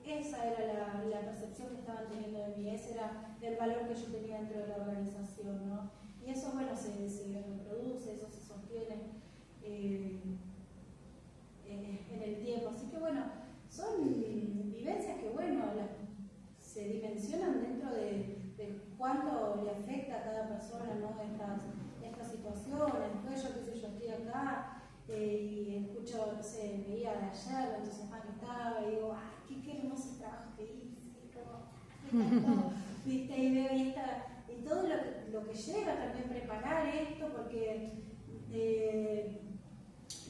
esa era la percepción que estaban teniendo de mí, ese era el valor que yo tenía dentro de la organización, ¿no? Y eso, bueno, se reproduce, eso se sostiene en el tiempo. Así que, bueno, son vivencias que, bueno, se dimensionan dentro de cuánto le afecta a cada persona, ¿no? Estas situaciones. Después yo, qué sé yo, estoy acá y escucho, no sé, veía de ayer, entonces que estaba y digo, ay, qué hermoso el trabajo que hice, ¿viste? Y veo y todo lo que lleva también preparar esto, porque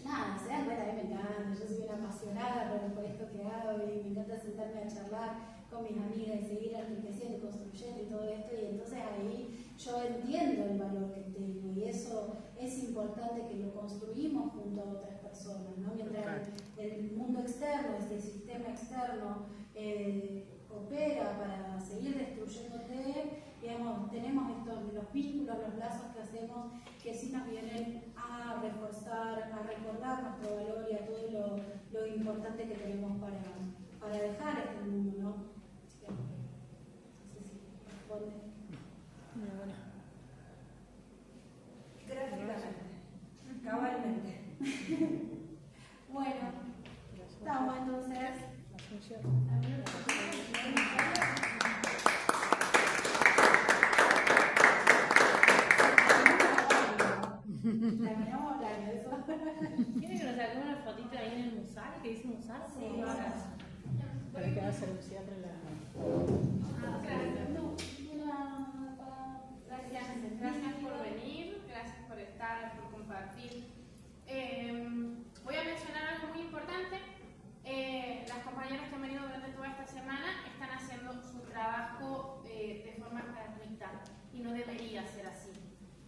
nada, se dan cuenta, a mí me encanta, yo soy una apasionada por esto que hago y me encanta sentarme a charlar con mis amigas y seguir enriqueciendo y construyendo y todo esto, y entonces ahí yo entiendo el valor que tengo y eso es importante que lo construimos junto a otras personas, ¿no? Mientras el mundo externo, este sistema externo opera para seguir destruyéndote, digamos, tenemos los vínculos, los lazos que hacemos que sí nos vienen a reforzar, a recordar nuestro valor y a todo lo importante que tenemos para dejar este mundo, ¿no? Así que, no sé si responde. Gráficamente, cabalmente. Bueno, estamos entonces. Terminamos hablando de eso. ¿Quiere que nos saquemos una fotito ahí en el musal? ¿Que dice musal? Sí, Para que va a ser un cierre la... Gracias por venir, gracias por estar, por compartir. Voy a mencionar algo muy importante. Las compañeras que han venido durante toda esta semana están haciendo su trabajo de forma gratuita y no debería ser así.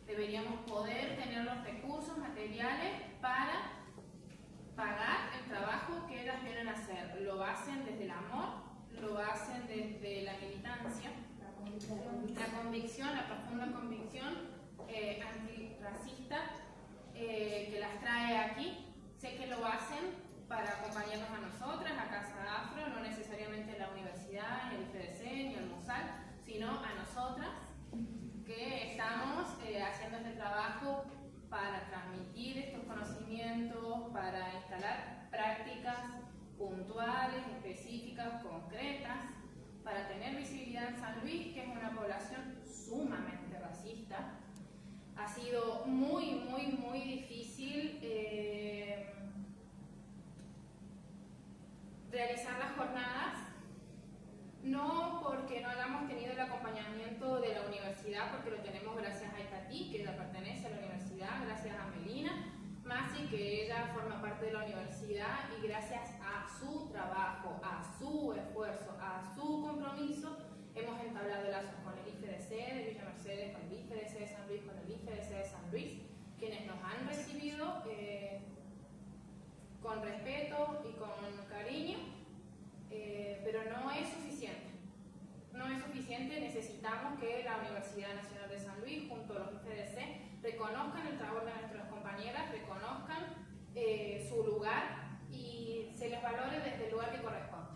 Deberíamos poder tener los recursos materiales para pagar el trabajo que ellas vienen a hacer. Lo hacen desde el amor, lo hacen desde la militancia, la convicción, la profunda convicción antirracista que las trae aquí. Sé que lo hacen para acompañarnos a nosotras, a Casa Afro, no necesariamente a la universidad, ni al IFDC, ni al MUSAL, sino a nosotras que estamos haciendo acciones concretas para tener visibilidad en San Luis, que es una población sumamente racista. Ha sido muy difícil realizar las jornadas, no porque no hayamos tenido el acompañamiento de la universidad, porque lo tenemos gracias a Itatí, que ella pertenece a la universidad, gracias a Melina Masi, que ella forma parte de la universidad, y gracias a su trabajo, a su esfuerzo, a su compromiso, hemos entablado lazos con el IFDC de Villa Mercedes, con el IFDC de San Luis, con el IFDC de San Luis, quienes nos han recibido con respeto y con cariño, pero no es suficiente. No es suficiente, necesitamos que la Universidad Nacional de San Luis, junto a los IFDC, reconozcan el trabajo de nuestras compañeras, reconozcan su lugar y se les valore desde el lugar que corresponde.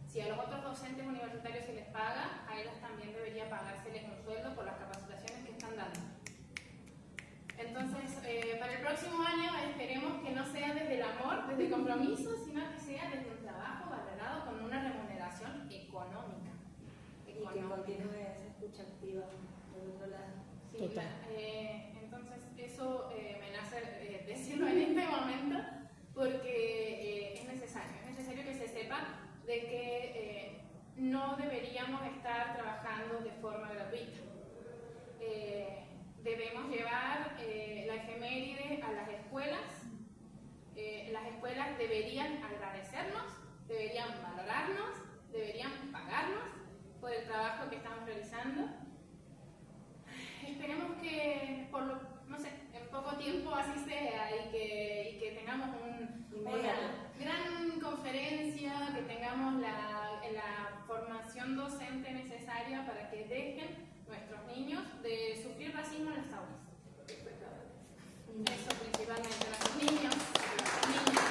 Si a los otros docentes universitarios se les paga, a ellos también debería pagárseles un sueldo por las capacitaciones que están dando. Entonces, para el próximo año esperemos que no sea desde el amor, desde el compromiso, sino que sea desde un trabajo valorado con una remuneración económica. Y que continúe esa escucha activa del otro lado. Sí, Total. Entonces, eso me nace decirlo en este momento porque es necesario que se sepa de que no deberíamos estar trabajando de forma gratuita. Debemos llevar la efeméride a las escuelas. Las escuelas deberían agradecernos, deberían valorarnos, deberían pagarnos por el trabajo que estamos realizando. Esperemos que en poco tiempo así sea y que tengamos una gran conferencia, que tengamos la formación docente necesaria para que dejen nuestros niños de sufrir racismo en las aulas. Eso principalmente, los niños, las niñas.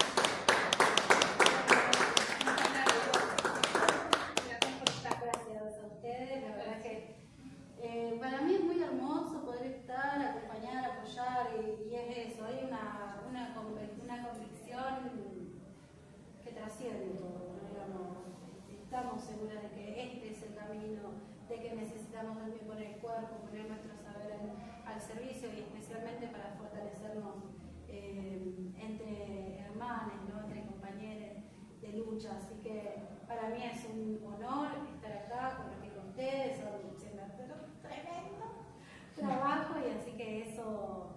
Gracias a ustedes, la verdad que para mí es muy hermoso poder estar, acompañar, apoyar y es eso, hay una convicción que trasciende todo, ¿no? Digamos, estamos seguras de que este es el camino, de que necesitamos también poner el cuerpo, poner nuestro saber al servicio y especialmente para fortalecernos entre hermanos, ¿no? Entre compañeros de lucha, así que para mí es un honor estar acá, compartir con ustedes, se me hace un tremendo trabajo y así que eso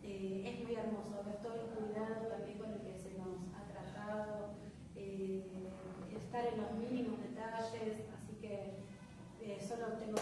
es muy hermoso, ver todo el cuidado también con el que se nos ha tratado, estar en los mínimos detalles, así que solo tengo